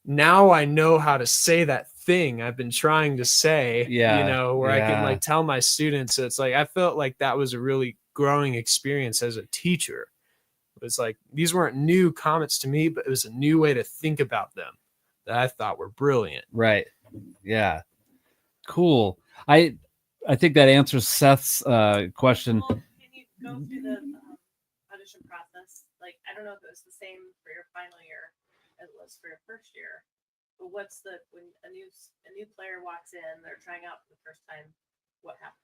now I know how to say that thing I've been trying to say, you know, where I can like tell my students. So it's like, I felt like that was a really growing experience as a teacher. It was like, these weren't new comments to me, but it was a new way to think about them that I thought were brilliant. Right. Yeah. Cool. I think that answers Seth's question. Well, can you go through the audition process? Like, I don't know if it was the same for your final year as it was for your first year, but what's when a new player walks in, they're trying out for the first time, what happens?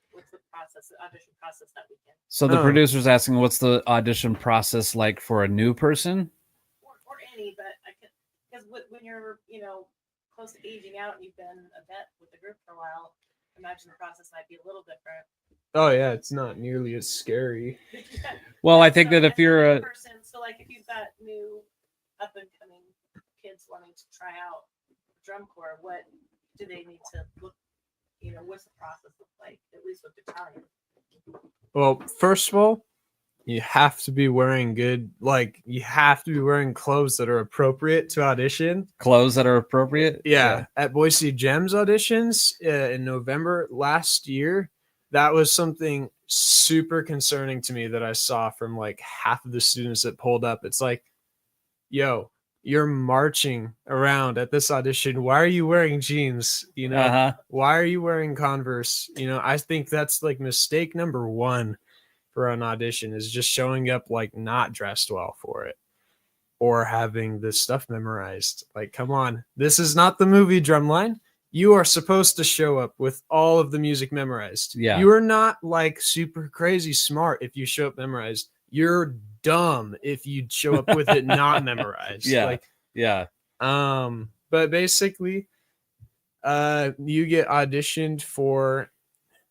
What's the process, the audition process that weekend? So the producer's asking, what's the audition process like for a new person? Or any, but because when you're, you know, close to aging out and you've been a vet with the group for a while, imagine the process might be a little different. Oh yeah, it's not nearly as scary. Well, I think that if you're a person, so like if you've got new up and coming kids wanting to try out drum corps, what do they need to look? You know, what's the process look like? At least with battalion. Well, first of all, you have to be wearing you have to be wearing clothes that are appropriate to audition. Clothes that are appropriate? Yeah. At Boise Gems auditions in November last year, that was something super concerning to me that I saw from like half of the students that pulled up. It's like, yo, you're marching around at this audition. Why are you wearing jeans? You know, why are you wearing Converse? You know, I think that's like mistake number one for an audition is just showing up like not dressed well for it or having this stuff memorized. Like, come on, this is not the movie Drumline. You are supposed to show up with all of the music memorized. Yeah. You are not like super crazy smart if you show up memorized. You're dumb if you show up with it not memorized. But basically, you get auditioned for,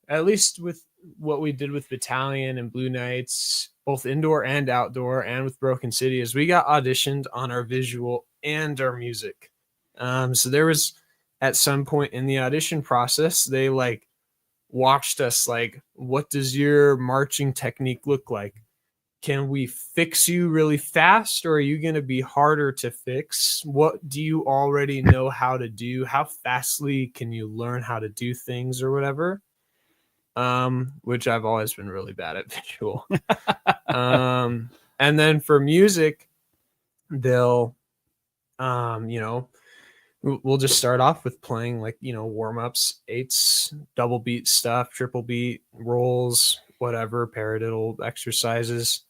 at least with what we did with Battalion and Blue Knights, both indoor and outdoor, and with Broken City, is we got auditioned on our visual and our music. So there was at some point in the audition process, they like watched us like, what does your marching technique look like? Can we fix you really fast, or are you going to be harder to fix? What do you already know how to do? How fastly can you learn how to do things or whatever? Which I've always been really bad at visual. And then for music, they'll, you know, we'll just start off with playing like, warm-ups, eights, double beat stuff, triple beat, rolls, whatever, paradiddle exercises.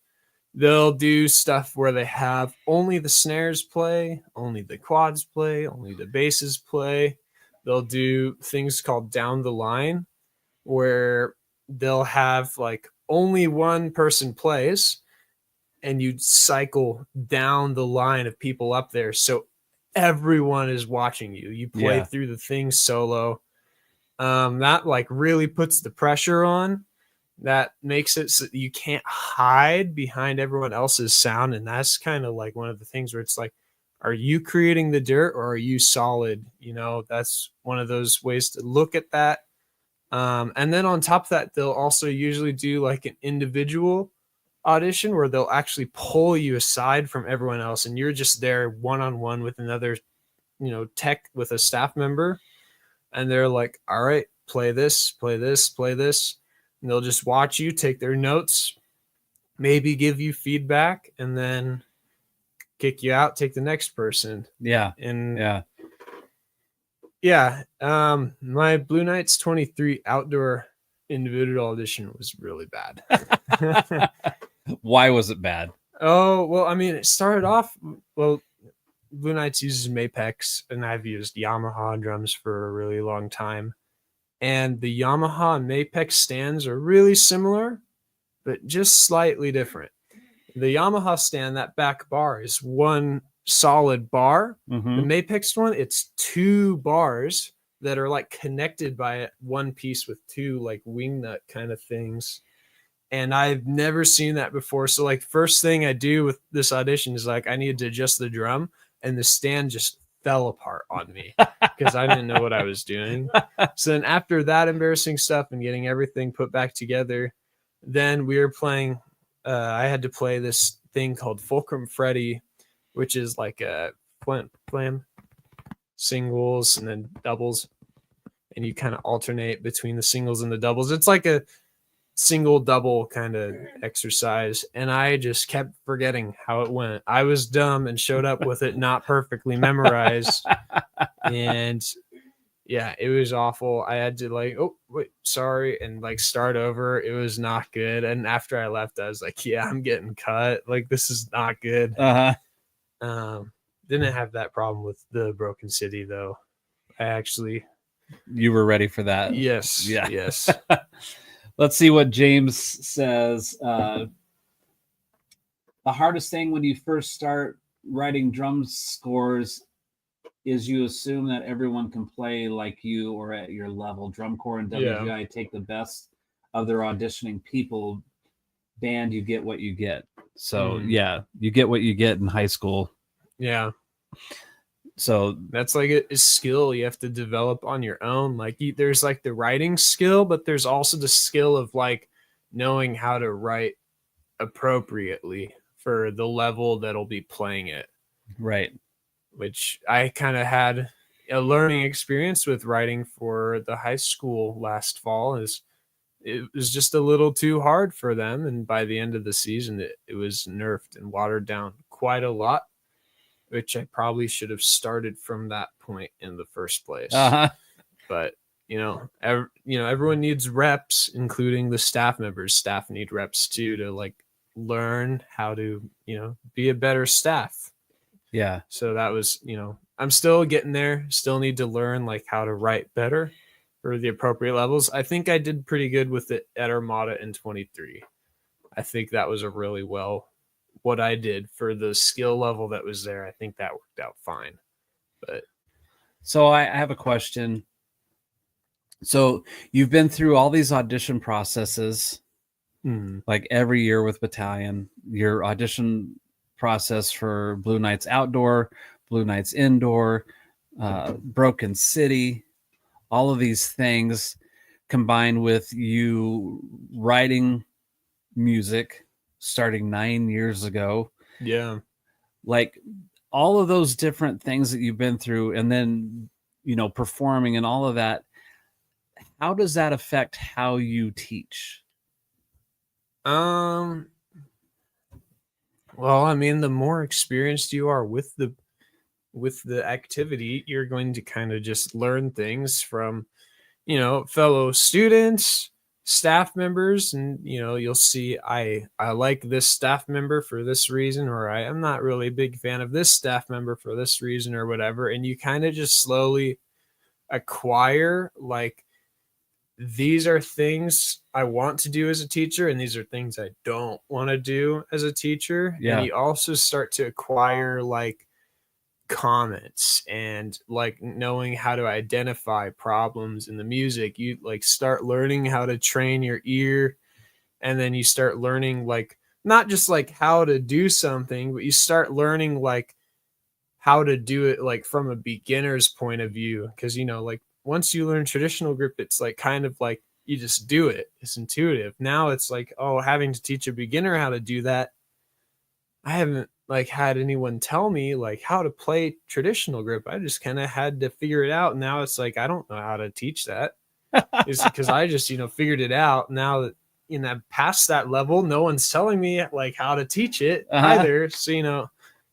They'll do stuff where they have only the snares play, only the quads play, only the basses play. They'll do things called down the line, where they'll have like only one person plays and you cycle down the line of people up there. So everyone is watching you. You play Yeah. through the thing solo. That like really puts the pressure on. That makes it so you can't hide behind everyone else's sound. And that's kind of like one of the things where it's like, are you creating the dirt or are you solid? That's one of those ways to look at that. And then on top of that, they'll also usually do like an individual audition where they'll actually pull you aside from everyone else and you're just there one-on-one with another, tech with a staff member. And they're like, all right, play this, play this, play this. And they'll just watch you, take their notes, maybe give you feedback, and then kick you out, take the next person. Yeah. And yeah. My Blue Knights 23 outdoor individual audition was really bad. Why was it bad? Oh, well, I mean, it started off, well, Blue Knights uses Mapex, and I've used Yamaha drums for a really long time. And the Yamaha and Mapex stands are really similar, but just slightly different. The Yamaha stand, that back bar is one solid bar. Mm-hmm. The Mapex one, it's two bars that are like connected by one piece with two like wing nut kind of things. And I've never seen that before. So like first thing I do with this audition is like I needed to adjust the drum, and the stand just fell apart on me because I didn't know what I was doing. So then after that embarrassing stuff and getting everything put back together, then we were playing, I had to play this thing called Fulcrum Freddy, which is like a flam singles and then doubles. And you kind of alternate between the singles and the doubles. It's like a single double kind of exercise, and I just kept forgetting how it went. I was dumb and showed up with it not perfectly memorized, and yeah, it was awful. I had to like, oh wait, sorry, and like start over. It was not good. And after I left, I was like, yeah, I'm getting cut. Like this is not good. Didn't have that problem with the Broken City though. You were ready for that. Yes. Yeah. Yes. Let's see what James says. The hardest thing when you first start writing drum scores is you assume that everyone can play like you or at your level. Drum Corps and WGI take the best of their auditioning people. Band, you get what you get. So yeah, you get what you get in high school. Yeah. So that's like a skill you have to develop on your own. Like there's like the writing skill, but there's also the skill of like knowing how to write appropriately for the level that'll be playing it. Right. Which I kind of had a learning experience with writing for the high school last fall. It was just a little too hard for them. And by the end of the season, it was nerfed and watered down quite a lot, which I probably should have started from that point in the first place. But everyone needs reps, including the staff members. Staff need reps too, to like learn how to, be a better staff. Yeah. So that was, I'm still getting there, still need to learn like how to write better for the appropriate levels. I think I did pretty good with it at Armada in 23. I think that was a really what I did for the skill level that was there. I think that worked out fine. But so I have a question. So you've been through all these audition processes, like every year with Battalion, your audition process for Blue Knights Outdoor, Blue Knights Indoor, Broken City, all of these things combined with you writing music starting 9 years ago. Yeah. Like all of those different things that you've been through and then, performing and all of that, how does that affect how you teach? Well, I mean, the more experienced you are with the with the activity, you're going to kind of just learn things from, fellow students, staff members, and you'll see I like this staff member for this reason, or I am not really a big fan of this staff member for this reason, or whatever. And you kind of just slowly acquire, like, these are things I want to do as a teacher, and these are things I don't want to do as a teacher. Yeah. And you also start to acquire, like, comments and, like, knowing how to identify problems in the music. You, like, start learning how to train your ear, and then you start learning, like, not just like how to do something, but you start learning, like, how to do it, like, from a beginner's point of view. Because like, once you learn traditional grip, it's like kind of like you just do it. It's intuitive. Now it's like, oh, having to teach a beginner how to do that, I haven't, like, had anyone tell me, like, how to play traditional grip. I just kind of had to figure it out. Now it's like, I don't know how to teach that. It's because I just, figured it out. Now that, past that level, no one's telling me, like, how to teach it either. So,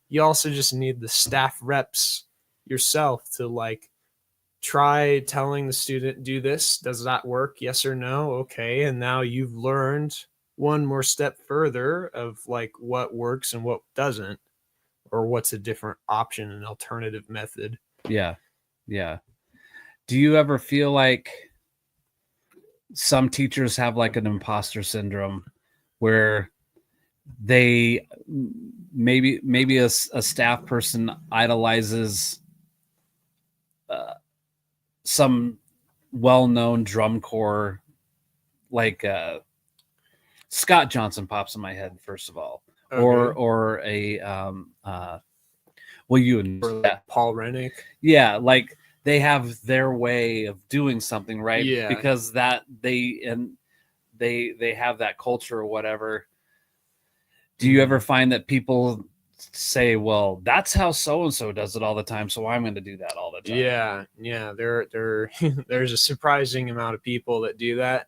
you also just need the staff reps yourself to, like, try telling the student, do this. Does that work? Yes or no? Okay. And now you've learned one more step further of, like, what works and what doesn't, or what's a different option, an alternative method. Yeah. Do you ever feel like some teachers have, like, an imposter syndrome where they maybe a staff person idolizes some well-known drum corps, like Scott Johnson pops in my head first of all, Okay. or a Paul Rennick. Yeah, like they have their way of doing something, right? Yeah. Because that they have that culture or whatever. Do you ever find that people say, well, that's how so-and-so does it all the time, so I'm going to do that all the time? Yeah. There's a surprising amount of people that do that.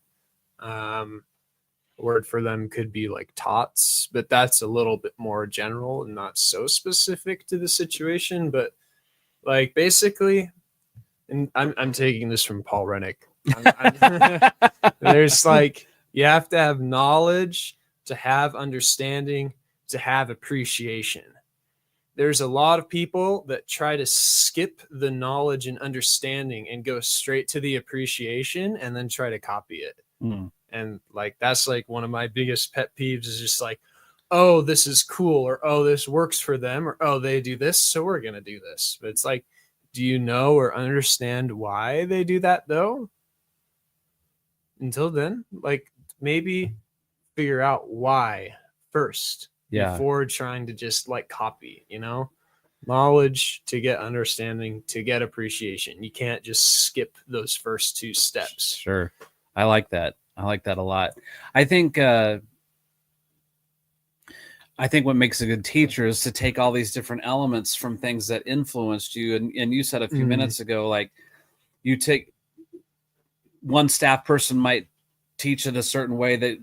Word for them could be like tots, but that's a little bit more general and not so specific to the situation. But, like, basically, and I'm taking this from Paul Rennick. There's, like, you have to have knowledge to have understanding, to have appreciation. There's a lot of people that try to skip the knowledge and understanding and go straight to the appreciation and then try to copy it. And, like, that's, like, one of my biggest pet peeves is just like, oh, this is cool, or oh, this works for them, or oh, they do this, so we're going to do this. But it's like, do you know or understand why they do that, though? Until then, like, maybe figure out why first before trying to just, like, copy, knowledge to get understanding, to get appreciation. You can't just skip those first two steps. Sure. I like that a lot. I think what makes a good teacher is to take all these different elements from things that influenced you. And you said a few minutes ago, like, you take one staff person might teach it a certain way that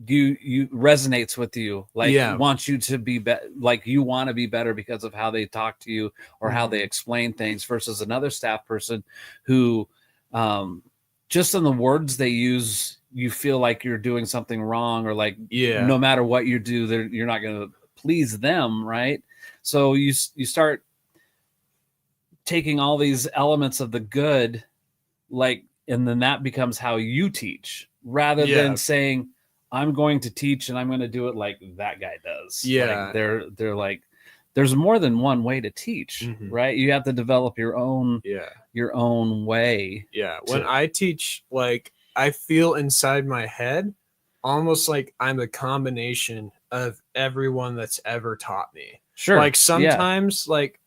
you resonates with you, like, wants you to be like, you want to be better because of how they talk to you or how they explain things, versus another staff person who just in the words they use, you feel like you're doing something wrong, or like, no matter what you do, you're not going to please them, right? So you start taking all these elements of the good, like, and then that becomes how you teach, rather than saying, I'm going to teach and I'm going to do it like that guy does. Like, they're like, there's more than one way to teach, right? You have to develop your own way. Yeah. When I teach, like, I feel inside my head almost like I'm a combination of everyone that's ever taught me. Sure. Like, sometimes, like,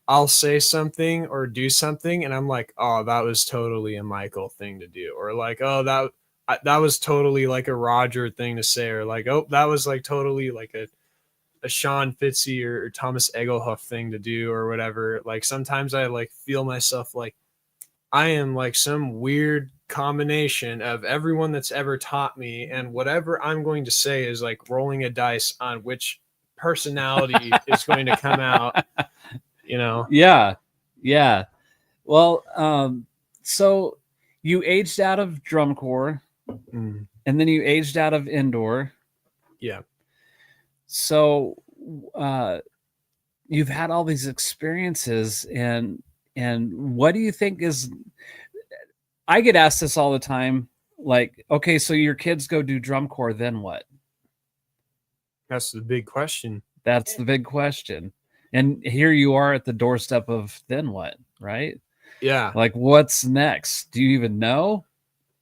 I'll say something or do something and I'm like, oh, that was totally a Michael thing to do. Or like, oh, that was totally like a Roger thing to say. Or like, oh, that was like totally like a Sean Fitzy or Thomas Egelhoff thing to do, or whatever. Like, sometimes I, like, feel myself like I am like some weird combination of everyone that's ever taught me, and whatever I'm going to say is like rolling a dice on which personality is going to come out. you know. Yeah. Yeah. Well, so you aged out of drum corps Mm, and then you aged out of indoor. yeah. So you've had all these experiences, and what do you think is, I get asked this all the time, like, okay, so your kids go do drum corps, then what? That's the big question. That's the big question. And here you are at the doorstep of then what, right? Yeah. Like, what's next? Do you even know?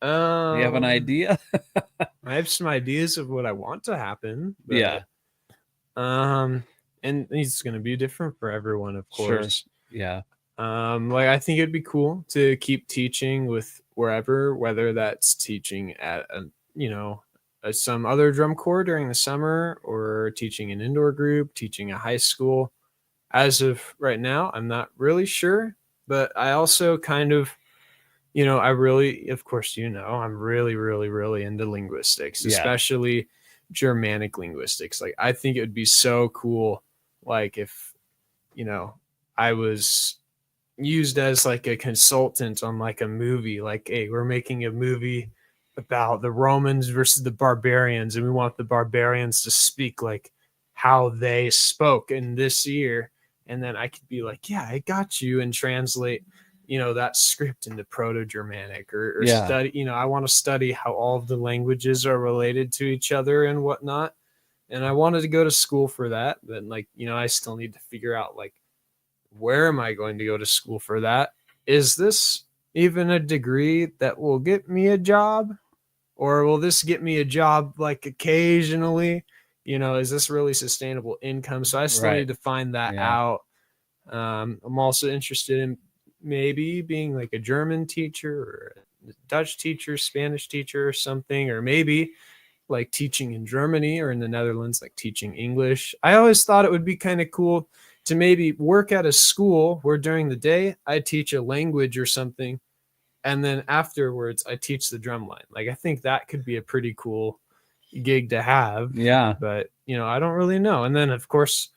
Do you have an Um, idea? I have some ideas of what I want to happen. But, Yeah. and it's gonna be different for everyone, of Sure. course. Yeah. Like I think it'd be cool to keep teaching with wherever, whether that's teaching at some other drum corps during the summer, or teaching an indoor group, teaching a high school. As of right now, I'm not really sure, but I also kind of, I really, of course, I'm really, really, really into linguistics, Yeah. especially Germanic linguistics. Like, I think it would be so cool, like if, I was used as like a consultant on like a movie, like, hey, we're making a movie about the Romans versus the barbarians, and we want the barbarians to speak like how they spoke in this year. And then I could be like, yeah, I got you, and translate, that script into Proto-Germanic, or Yeah. study, I want to study how all of the languages are related to each other and whatnot. And I wanted to go to school for that, but like, I still need to figure out, like, where am I going to go to school for that? Is this even a degree that will get me a job? Or will this get me a job like occasionally? Is this really sustainable income? So I still Right. need to find that Yeah. out. I'm also interested in maybe being like a German teacher, or a Dutch teacher, Spanish teacher, or something, or maybe like teaching in Germany or in the Netherlands, like teaching English. I always thought it would be kind of cool to maybe work at a school where during the day I teach a language or something, and then afterwards I teach the drumline. Like, I think that could be a pretty cool gig to have. Yeah. But I don't really know. And then of course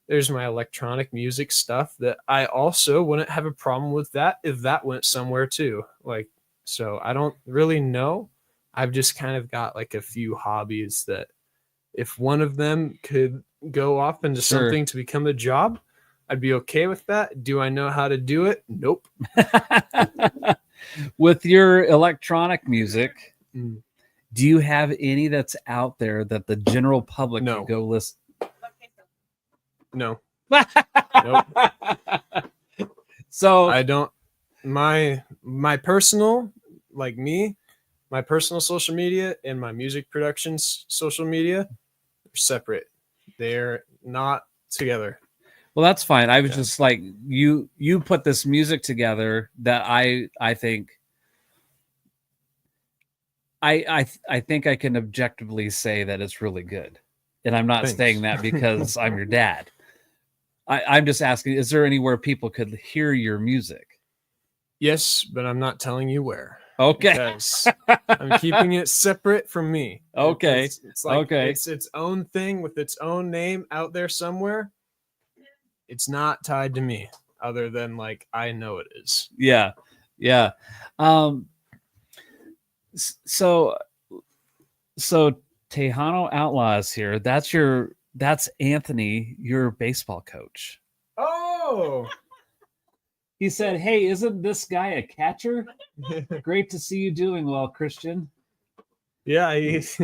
there's my electronic music stuff that I also wouldn't have a problem with that if that went somewhere too. Like, so I don't really know. I've just kind of got like a few hobbies that if one of them could go off into Sure. something to become a job, I'd be okay with that. Do I know how to do it? Nope. With your electronic music, Mm. do you have any that's out there that the general public No. could go listen? Okay, so No. So I don't. My personal, like me, my personal social media and my music production's social media are separate. They're not together. well, that's fine. I was Yeah. just like, you put this music together that I think I think I can objectively say that it's really good. And I'm not Thanks. saying that because I'm your dad. I'm just asking, is there anywhere people could hear your music? Yes, but I'm not telling you where. Okay. Because I'm keeping it separate from me. Okay. It's like Okay. it's its own thing with its own name out there somewhere. It's not tied to me, other than like I know it is. Yeah. Yeah. So Tejano Outlaws here. That's Anthony, your baseball coach. Oh, He said, "Hey, isn't this guy a catcher? Great to see you doing well, Christian." yeah, I used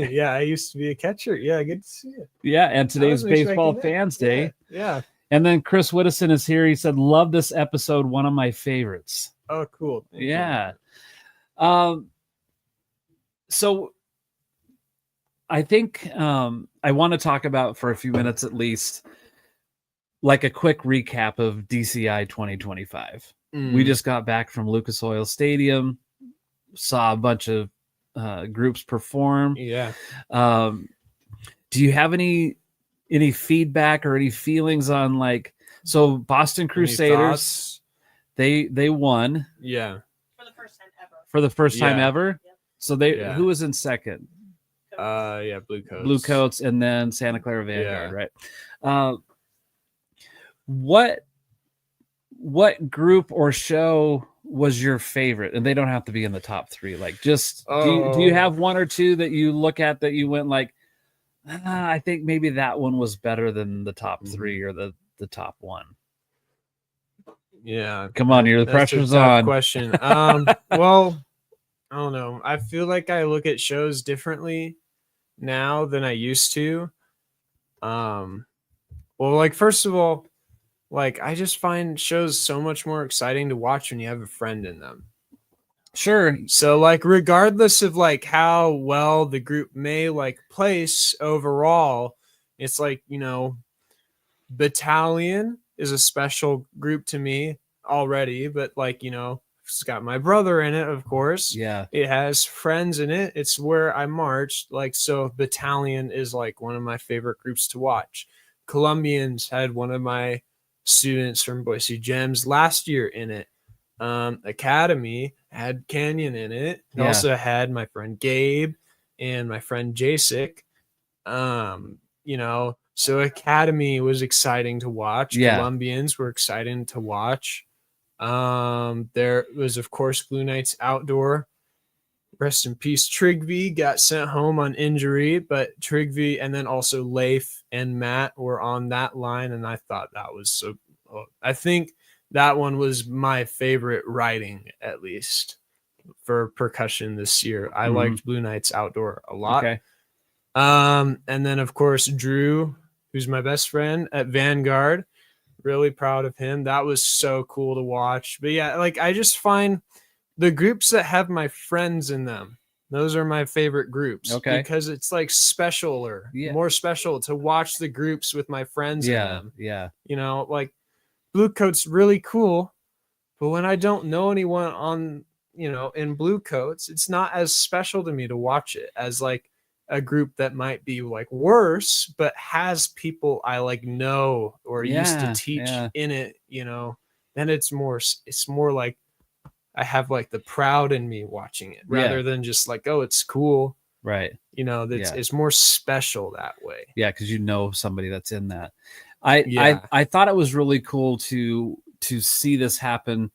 to be a catcher. Yeah, good to see you. Yeah, and today's wasn't Baseball expecting that. Fans Day. Yeah. And then Chris Whittison is here. He said, "Love this episode, one of my favorites." Oh, cool. Thank you. Yeah. So I think I want to talk about for a few minutes at least, like a quick recap of DCI 2025. We just got back from Lucas Oil Stadium, saw a bunch of groups perform. Yeah. Do you have any feedback or any feelings on, like, so Boston Any Crusaders, thoughts? they won Yeah. for the first time ever. for the first time Yeah. ever. Yep. So Yeah. who was in second? Yeah, Blue Coats. Blue Coats, and then Santa Clara Vanguard, right? What what group or show was your favorite? And they don't have to be in the top 3. Like, just do you have one or two that you look at that you went like, I think maybe that one was better than the top 3 or the top 1? Yeah, come on, the pressure's on. Question. Well, I don't know. I feel like I look at shows differently now than I used to. Well, like, first of all, like, I just find shows so much more exciting to watch when you have a friend in them. Sure. So, like, regardless of like how well the group may like place overall, it's like, you know, Battalion is a special group to me already, but like, you know, it's got my brother in it, of course. Yeah. It has friends in it. It's where I marched. Like, so Battalion is like one of my favorite groups to watch. Colombians had one of my students from Boise Gems last year in it. Academy had Canyon in it. It also had my friend Gabe and my friend Jasik. You know, so Academy was exciting to watch. Colombians were exciting to watch. There was, of course, Blue Knights Outdoor. Rest in peace. Trigby got sent home on injury, but Trigby and then also Leif and Matt were on that line, and I thought that was so. I think that one was my favorite writing, at least for percussion this year. I liked Blue Knights Outdoor a lot. Okay. And then, of course, Drew, who's my best friend at Vanguard. Really proud of him. That was so cool to watch. But yeah, like, I just find the groups that have my friends in them, those are my favorite groups. Okay. Because it's like special or more special to watch the groups with my friends in them. Yeah. You know, like, Blue Coat's really cool, but when I don't know anyone on, you know, in Blue Coats, it's not as special to me to watch it as like a group that might be like worse, but has people I like know or used to teach in it, you know. Then it's more like I have like the proud in me watching it rather than just like, oh, it's cool. Right. You know, it's more special that way. Yeah, because you know somebody that's in that. I thought it was really cool to see this happen.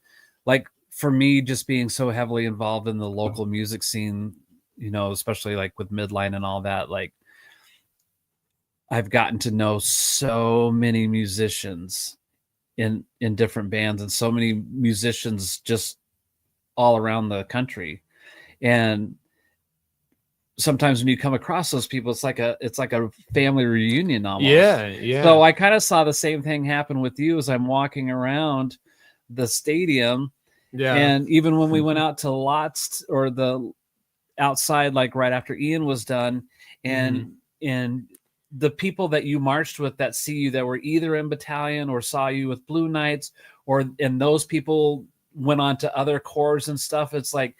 Like, for me, just being so heavily involved in the local music scene, you know, especially like with Midline and all that, like, I've gotten to know so many musicians in different bands and so many musicians just all around the country. And sometimes when you come across those people, it's like a family reunion almost. Yeah. So I kind of saw the same thing happen with you as I'm walking around the stadium. Yeah. And even when we went out to lots or the outside, like right after Ian was done, and the people that you marched with that see you that were either in Battalion or saw you with Blue Knights, and those people went on to other corps and stuff. It's like,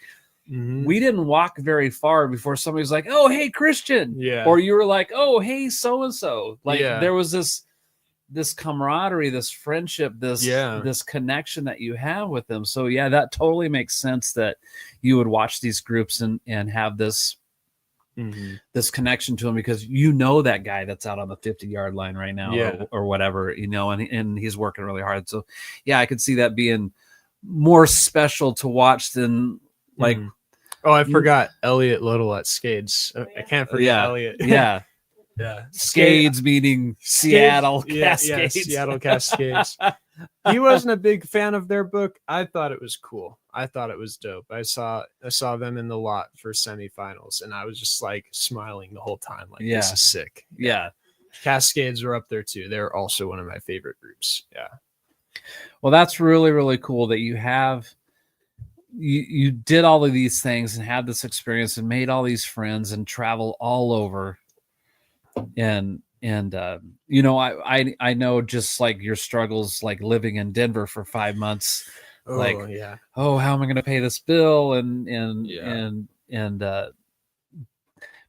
we didn't walk very far before somebody's like, oh, hey, Christian. Yeah. Or you were like, oh, hey, so-and-so. Like, there was this camaraderie, this friendship, this connection that you have with them. So yeah, that totally makes sense that you would watch these groups and have this this connection to him, because you know that guy that's out on the 50-yard line right now or whatever, you know, and he's working really hard. So yeah, I could see that being more special to watch than like, oh, I forgot Elliot Little at Skades. I can't forget Elliot. Yeah. Skades meaning Seattle Cascades. Yeah, Seattle Cascades. He wasn't a big fan of their book. I thought it was cool. I thought it was dope. I saw them in the lot for semifinals, and I was just like smiling the whole time. Like, this is sick. Yeah. Cascades are up there too. They're also one of my favorite groups. Yeah. Well, that's really, really cool that you have you did all of these things and had this experience and made all these friends and travel all over. And you know, I know just like your struggles, like living in Denver for 5 months, how am I going to pay this bill?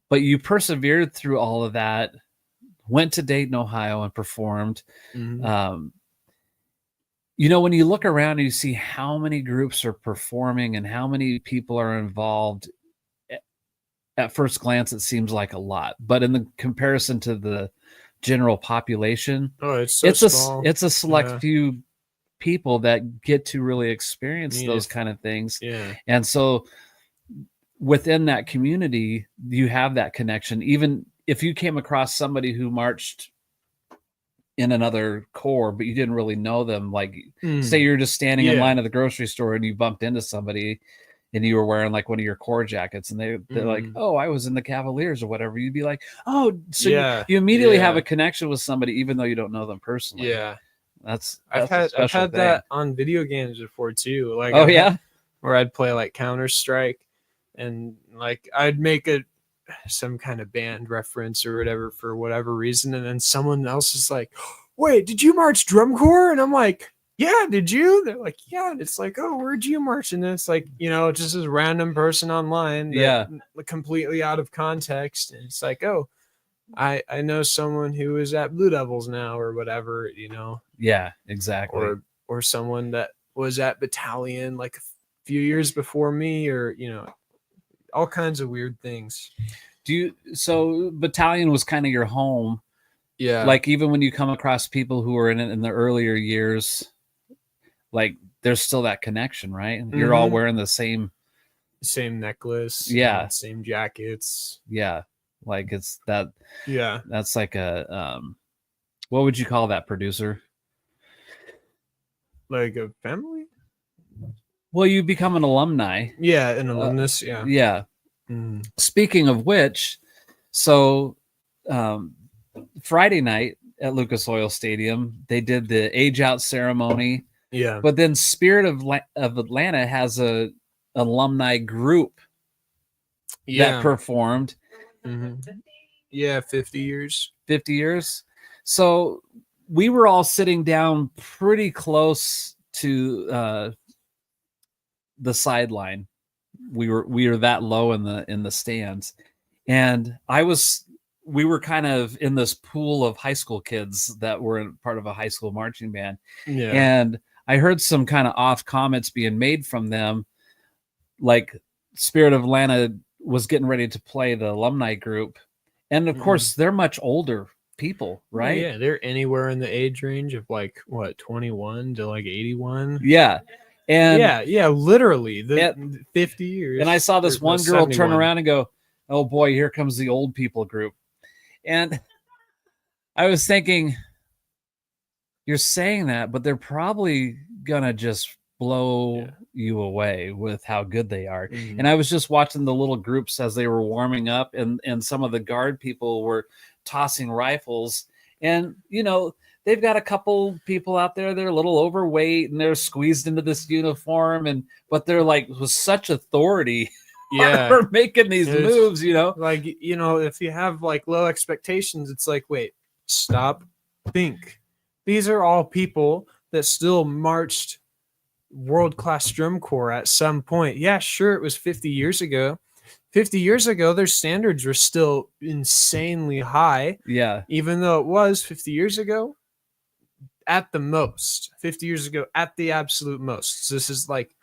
But you persevered through all of that, went to Dayton, Ohio and performed. You know, when you look around and you see how many groups are performing and how many people are involved, at first glance, it seems like a lot, but in the comparison to the general population, it's so small. It's a select few people that get to really experience those kind of things. Yeah. And so within that community, you have that connection. Even if you came across somebody who marched in another corps, but you didn't really know them, like say you're just standing in line at the grocery store and you bumped into somebody and you were wearing like one of your corps jackets and they're like, oh, I was in the Cavaliers or whatever. You'd be like, oh, so you immediately have a connection with somebody, even though you don't know them personally. Yeah. I've had that on video games before too. Like, where I'd play like Counter-Strike and like I'd make some kind of band reference or whatever for whatever reason, and then someone else is like, wait, did you march drum corps? And I'm like, yeah, did you? They're like, yeah. And it's like, oh, where'd you march? And it's like, just this random person online completely out of context, and it's like, oh, I know someone who is at Blue Devils now or whatever, Yeah, exactly. Or someone that was at Battalion like a few years before me, or all kinds of weird things. So Battalion was kind of your home. Yeah. Like even when you come across people who were in it in the earlier years, like there's still that connection, right? You're all wearing the same necklace. Yeah. Same jackets. Yeah. Like it's that. Yeah. That's like a, what would you call that, producer? Like a family? Well, you become an alumni. Yeah, an alumnus. Yeah. Yeah. Speaking of which, so Friday night at Lucas Oil Stadium, they did the age out ceremony. Yeah. But then Spirit of Atlanta has a alumni group that performed. Yeah, 50 years. 50 years. So we were all sitting down pretty close to the sideline. We were that low in the stands, and we were kind of in this pool of high school kids that were part of a high school marching band. Yeah. And I heard some kind of off comments being made from them, like Spirit of Atlanta was getting ready to play the alumni group, and of course they're much older people, right? Yeah, they're anywhere in the age range of like what, 21 to like 81. Yeah. And yeah, literally 50 years. And I saw this one girl 71. turn around and go, oh boy, here comes the old people group. And I was thinking, you're saying that, but they're probably gonna just blow you away with how good they are. And I was just watching the little groups as they were warming up, and some of the guard people were tossing rifles, and they've got a couple people out there, they're a little overweight and they're squeezed into this uniform, but they're like with such authority for making these moves, like, if you have like low expectations, it's like, wait, stop, think. These are all people that still marched World Class Drum Corps at some point. Yeah, sure, it was 50 years ago. 50 years ago, their standards were still insanely high. Yeah. Even though it was 50 years ago, at the most. 50 years ago, at the absolute most. So this is like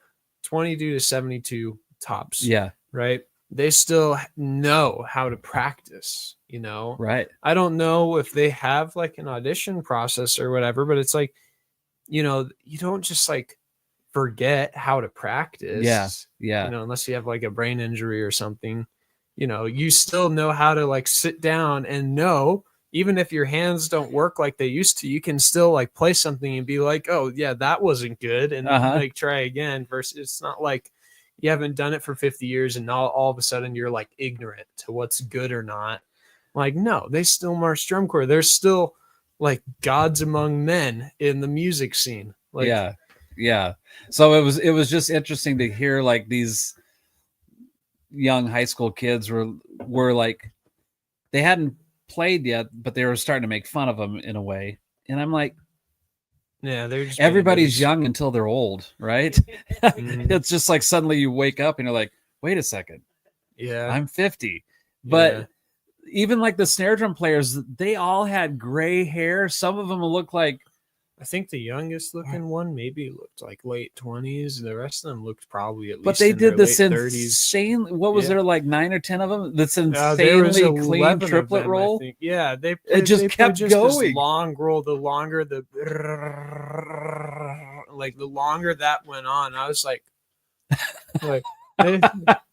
22 to 72 tops. Yeah. Right? They still know how to practice, Right. I don't know if they have like an audition process or whatever, but it's like, you don't just like forget how to practice. Yeah. Unless you have like a brain injury or something, you still know how to like sit down and know, even if your hands don't work like they used to, you can still like play something and be like, oh yeah, that wasn't good. And like try again. Versus it's not like you haven't done it for 50 years and now all of a sudden you're like ignorant to what's good or not. Like, no, they still march drum corps. They're still like gods among men in the music scene. Like, yeah. So it was just interesting to hear like these young high school kids were like, they hadn't played yet, but they were starting to make fun of them in a way. And I'm like, yeah, they're just everybody's young until they're old, right? It's just like suddenly you wake up and you're like, wait a second. Yeah. I'm 50. But even like the snare drum players, they all had gray hair. Some of them look like, I think the youngest looking one maybe looked like late 20s. The rest of them looked probably at least. But they in did their this late insane. 30s. What was there, like 9 or 10 of them? That's There was insanely 11 clean of triplet them, roll. I think. Yeah, they just kept just going. This long roll. The longer the like the longer that went on, I was like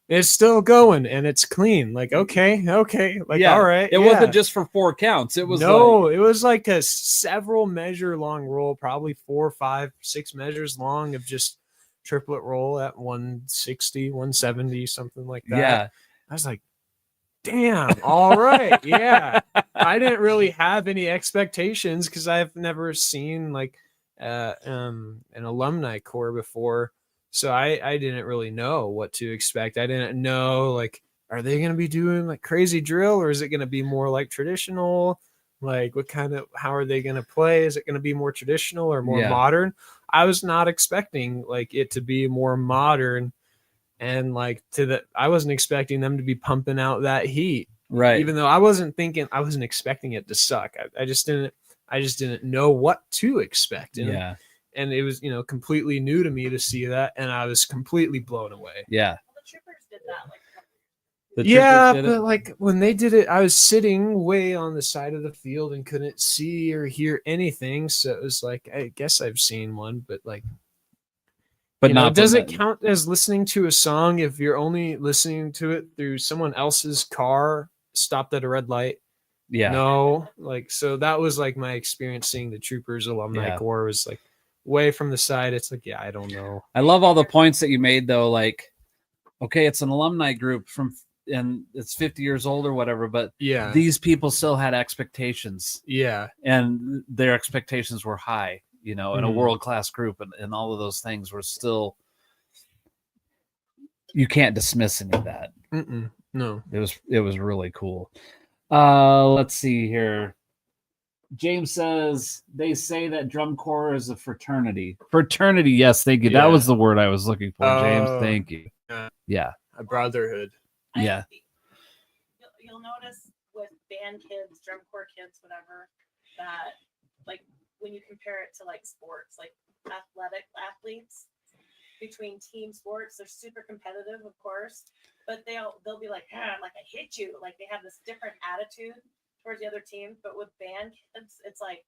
it's still going and it's clean. Like, okay. Like, all right. It wasn't just for 4 counts. It was it was like a several measure long roll, probably 4, 5, 6 measures long of just triplet roll at 160, 170, something like that. Yeah. I was like, damn, all right. Yeah. I didn't really have any expectations because I've never seen like an alumni corps before. So I didn't really know what to expect. I didn't know, like, are they going to be doing like crazy drill, or is it going to be more like traditional? Like, how are they going to play? Is it going to be more traditional or more modern? I was not expecting like it to be more modern, and like I wasn't expecting them to be pumping out that heat. Right. Even though I wasn't expecting it to suck. I just didn't know what to expect. And it was, completely new to me to see that, and I was completely blown away. Yeah. Well, the Troopers did that. Like, But like when they did it, I was sitting way on the side of the field and couldn't see or hear anything. So it was like, I guess I've seen one, but like, does it count as listening to a song if you're only listening to it through someone else's car stopped at a red light? Yeah. No, like, so that was like my experience seeing the Troopers alumni corps was like way from the side. It's like, I don't know. I love all the points that you made though. Like, okay, it's an alumni group and it's 50 years old or whatever, but these people still had expectations. Yeah. And their expectations were high, in a world-class group, and all of those things were still, you can't dismiss any of that. No. It was really cool. Let's see here. James says they say that drum corps is a fraternity. Fraternity, yes, thank you. That was the word I was looking for, James. Thank you. Yeah. A brotherhood. Yeah. You'll notice with band kids, drum corps kids, whatever, that like when you compare it to like sports, like athletic athletes, between team sports, they're super competitive, of course, but they'll be like, like I hit you. Like they have this different attitude towards the other team. But with band kids, it's like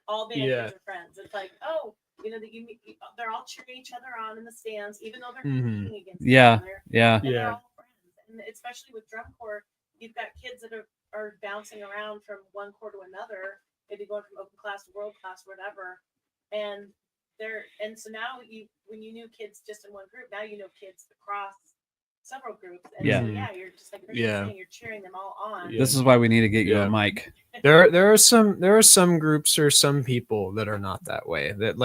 all band kids are friends. It's like, they're all cheering each other on in the stands, even though they're competing against each other. Yeah. And they're all friends. And especially with drum corps, you've got kids that are bouncing around from one corps to another, maybe going from open class to world class, whatever. And so now when you knew kids just in one group, now you know kids across several groups. And so you're just like saying, you're cheering them all on. This is why we need to get you a mic. There are some groups or some people that are not that way. That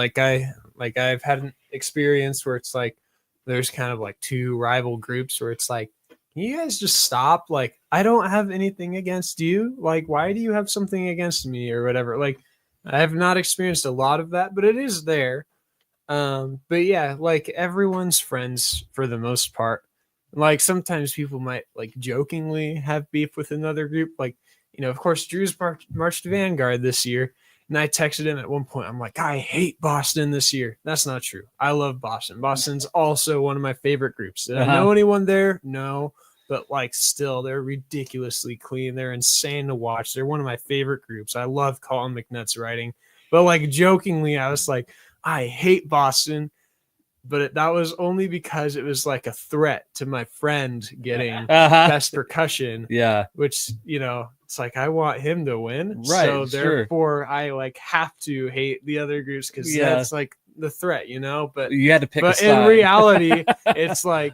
I've had an experience where it's like there's kind of like 2 rival groups where it's like, can you guys just stop? Like, I don't have anything against you. Like, why do you have something against me or whatever? Like, I have not experienced a lot of that, but it is there. But yeah, like everyone's friends for the most part. Like sometimes people might like jokingly have beef with another group. Like, of course, Drew's marched Vanguard this year. And I texted him at one point. I'm like, I hate Boston this year. That's not true. I love Boston. Boston's also one of my favorite groups. Did I know anyone there? No. But like still, they're ridiculously clean. They're insane to watch. They're one of my favorite groups. I love Colin McNutt's writing. But like jokingly, I was like, I hate Boston. But that was only because it was like a threat to my friend getting best percussion. Yeah. Which, it's like, I want him to win. Right. So therefore I like have to hate the other groups because that's like the threat, But you had to pick a side. In reality, it's like,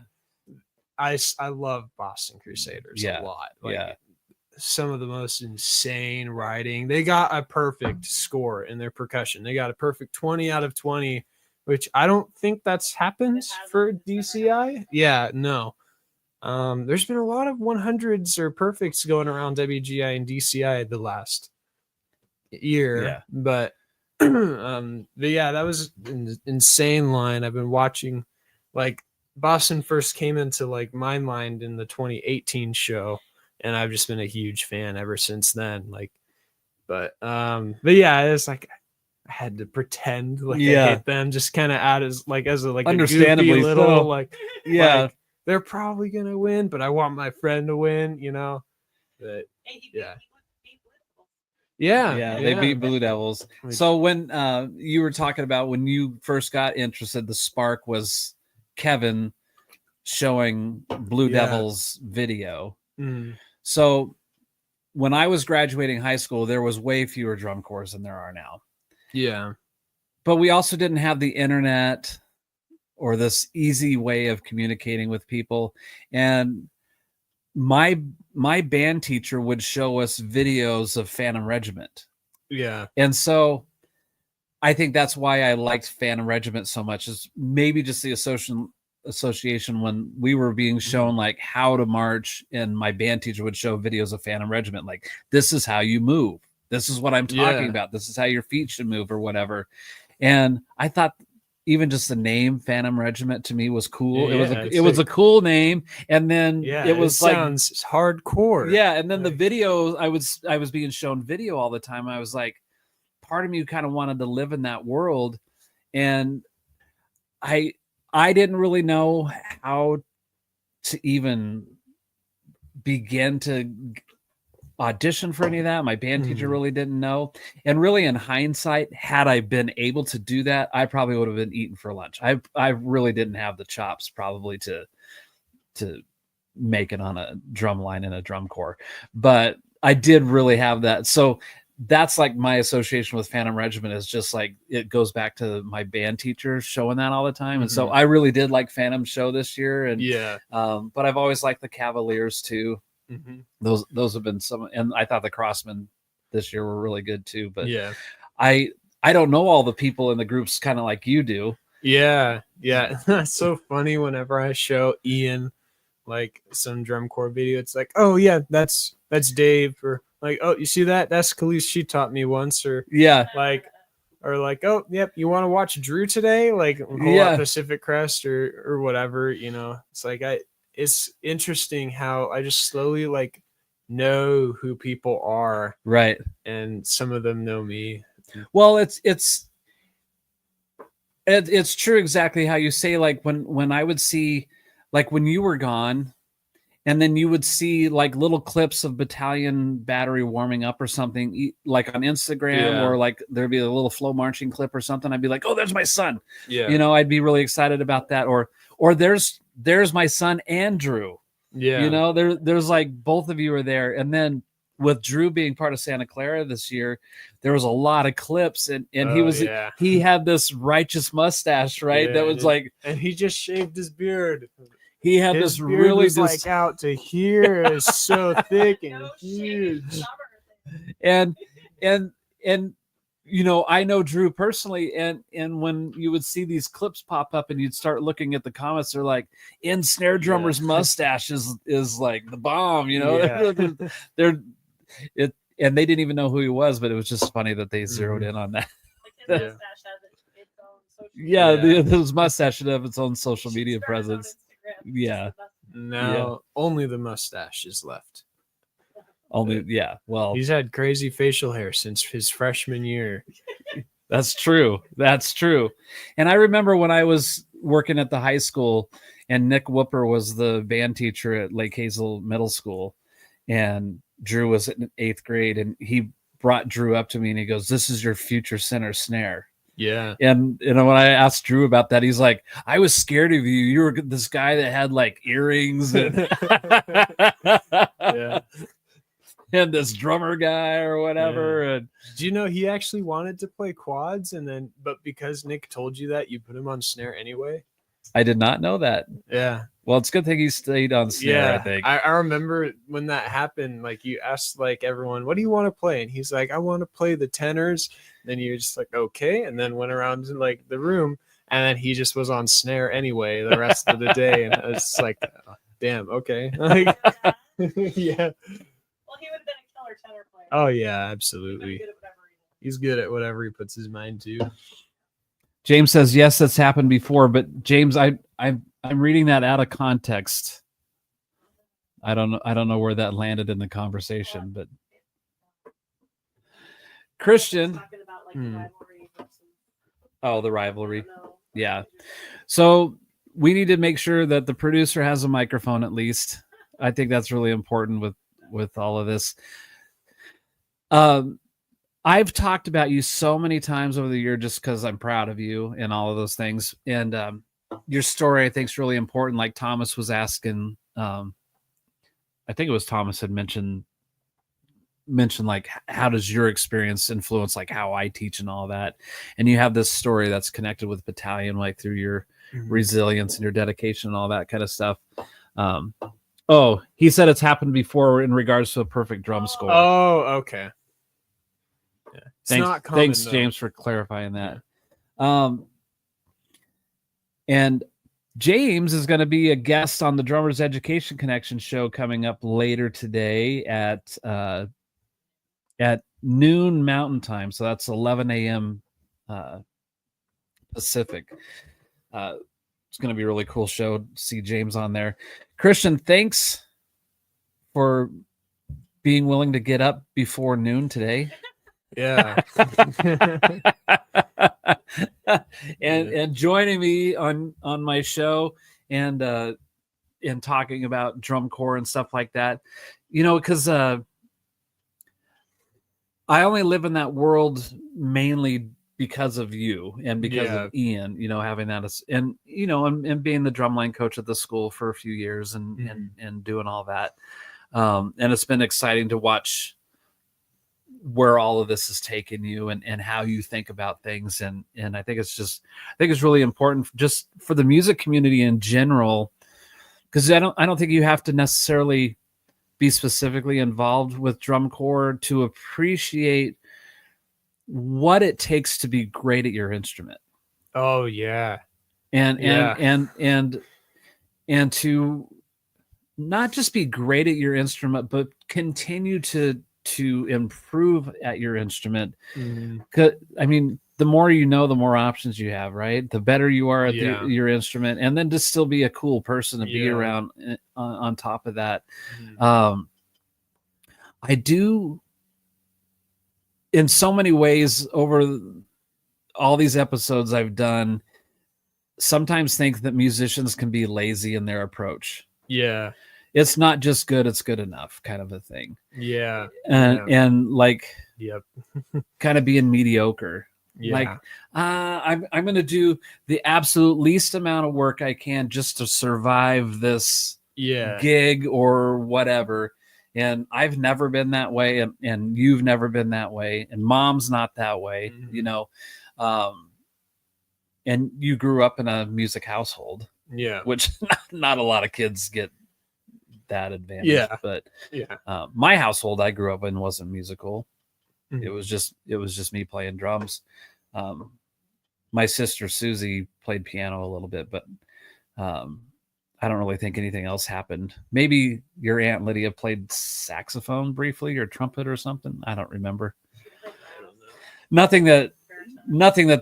I love Boston Crusaders a lot. Like, some of the most insane writing. They got a perfect score in their percussion. They got a perfect 20 out of 20, which I don't think that's happened for DCI. Yeah, no. There's been a lot of 100s or perfects going around WGI and DCI the last year. Yeah. But that was an insane line. I've been watching, like, Boston first came into like my mind in the 2018 show, and I've just been a huge fan ever since then. Like, but yeah, it's like I had to pretend like I hate them, just kind of as a understandably a little so. like they're probably gonna win, but I want my friend to win, But Yeah. They beat Blue Devils. Which- So when you were talking about when you first got interested, the spark was Kevin showing Blue Devils video. Mm. So when I was graduating high school, there was way fewer drum corps than there are now. Yeah. But we also didn't have the internet or this easy way of communicating with people. And my band teacher would show us videos of Phantom Regiment. Yeah. And so I think that's why I liked Phantom Regiment so much, is maybe just the association when we were being shown like how to march, and my band teacher would show videos of Phantom Regiment, like, this is how you move. This is what I'm talking about. This is how your feet should move or whatever. And I thought even just the name Phantom Regiment to me was cool. It was a cool name. And then it was like, sounds hardcore. Yeah. And then the video, I was being shown video all the time. I was like, part of me kind of wanted to live in that world. And I didn't really know how to even begin to audition for any of that. My band teacher really didn't know. And really, in hindsight, had I been able to do that, I probably would have been eaten for lunch. I really didn't have the chops probably to make it on a drum line in a drum corps, but I did really have that. So that's like my association with Phantom Regiment, is just like, it goes back to my band teacher showing that all the time. And so I really did like Phantom show this year. And but I've always liked the Cavaliers too. Those have been some, and I thought the Crossmen this year were really good too. But I don't know all the people in the groups kind of like you do. That's so funny. Whenever I show Ian like some drum corps video, it's like, oh yeah, that's Dave, or like, oh, you see that? That's Khalees. She taught me once, or like, oh, yep, you want to watch Drew today? Like, whole up Pacific Crest or whatever, you know. It's like it's interesting how I just slowly like know who people are, right? And some of them know me. Well, it's true exactly how you say. Like when I would see, like when you were gone, and then you would see like little clips of Battalion Battery warming up or something, like on Instagram, or like there'd be a little flow marching clip or something. I'd be like, oh, there's my son. You know, I'd be really excited about that. Or there's my son and Drew. You know, there's like both of you are there. And then with Drew being part of Santa Clara this year, there was a lot of clips, and he had this righteous mustache, right? That was like, and he just shaved his beard. He had his this really was like out to here. It's so thick and huge. And you know, I know Drew personally, and when you would see these clips pop up and you'd start looking at the comments, they're like, in snare drummer's mustache is like the bomb, you know. And they didn't even know who he was, but it was just funny that they zeroed in on that. Like his mustache has its own social his mustache should have its own social media presence. Now only the mustache is left. Only well, he's had crazy facial hair since his freshman year. That's true. And I remember when I was working at the high school, and Nick Whooper was the band teacher at Lake Hazel Middle School, and Drew was in 8th grade, and he brought Drew up to me and he goes, "This is your future center snare." And you know, when I asked Drew about that, he's like, "I was scared of you. You were this guy that had like earrings and and this drummer guy or whatever." And do you know he actually wanted to play quads, but because Nick told you that, you put him on snare anyway? I did not know that. Well, it's a good thing he stayed on snare, I think. I remember when that happened, like you asked like everyone, what do you want to play? And he's like, I want to play the tenors. Then you're just like, okay. And then went around to like the room, and then he just was on snare anyway the rest of the day. And it's like, oh, damn, okay. Like, Well, he would have been a killer tenor player. Oh yeah, absolutely. He's good at whatever he puts his mind to. James says, yes, that's happened before, but James, I'm reading that out of context. I don't know where that landed in the conversation, but Christian. Talking about, like, the rivalry versus, the rivalry. Yeah. So we need to make sure that the producer has a microphone at least. I think that's really important with all of this. I've talked about you so many times over the year just because I'm proud of you and all of those things. And your story, I think, is really important. Like Thomas was asking, I think it was Thomas had mentioned like, how does your experience influence like how I teach and all that? And you have this story that's connected with Battalion, like through your resilience and your dedication and all that kind of stuff. Oh, he said it's happened before in regards to a perfect drum score. Oh, okay. Yeah. It's Thanks, not common, thanks though. James, for clarifying that. And James is going to be a guest on the Drummers Education Connection show coming up later today at noon Mountain Time. So that's 11 a.m. Pacific. It's going to be a really cool show to see James on there. Christian, thanks for being willing to get up before noon today. Yeah. and joining me on my show and talking about drum corps and stuff like that, because I only live in that world mainly because of you and because of Ian, having that and being the drumline coach at the school for a few years and doing all that. And it's been exciting to watch where all of this has taken you and how you think about things. And I think it's really important just for the music community in general, because I don't think you have to necessarily be specifically involved with drum corps to appreciate what it takes to be great at your instrument. Oh yeah. And to not just be great at your instrument, but continue to improve at your instrument. I mean, the more you know, the more options you have, right? The better you are at your instrument, and then to still be a cool person to be around on top of that. I do, in so many ways, over all these episodes I've done, sometimes think that musicians can be lazy in their approach. Yeah. It's not just good, it's good enough kind of a thing. Yeah. And like, yep. kind of being mediocre. Yeah. Like, I'm going to do the absolute least amount of work I can just to survive this gig or whatever. And I've never been that way. And you've never been that way. And Mom's not that way, and you grew up in a music household. Yeah. Which not a lot of kids get that advantage. Yeah. But my household I grew up in wasn't musical. It was just me playing drums. My sister Susie played piano a little bit, but I don't really think anything else happened. Maybe your Aunt Lydia played saxophone briefly or trumpet or something. I don't remember. Nothing that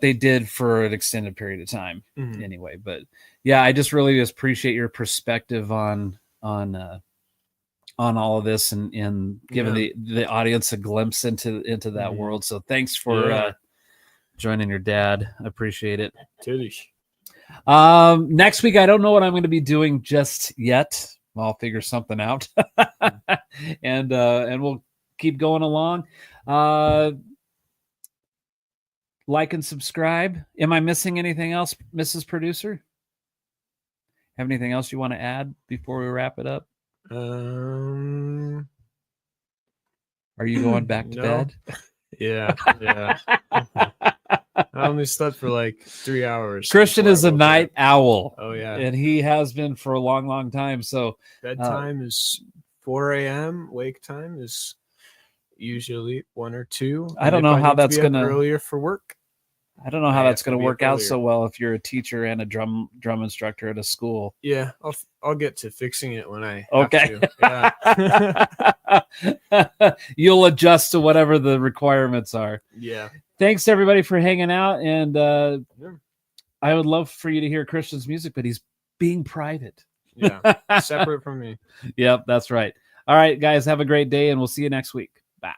they did for an extended period of time anyway. But yeah, I just really appreciate your perspective on all of this and giving the audience a glimpse into that world. So thanks for joining your dad. I appreciate it. Next week, I don't know what I'm going to be doing just yet. I'll figure something out and we'll keep going along. Like and subscribe. Am I missing anything else, Mrs. Producer? Have anything else you want to add before we wrap it up? Are you going back to bed? Yeah. I only slept for like 3 hours. Christian is a night owl. Oh yeah. And he has been for a long, long time. So bedtime is 4 a.m. Wake time is usually 1 or 2. I don't know how that's going to earlier for work. I don't know how that's going to work out so well if you're a teacher and a drum instructor at a school. Yeah, I'll get to fixing it when I okay. Have to. Yeah. You'll adjust to whatever the requirements are. Yeah. Thanks everybody for hanging out, and I would love for you to hear Christian's music, but he's being private. Yeah, separate from me. Yep, that's right. All right, guys, have a great day, and we'll see you next week. Bye.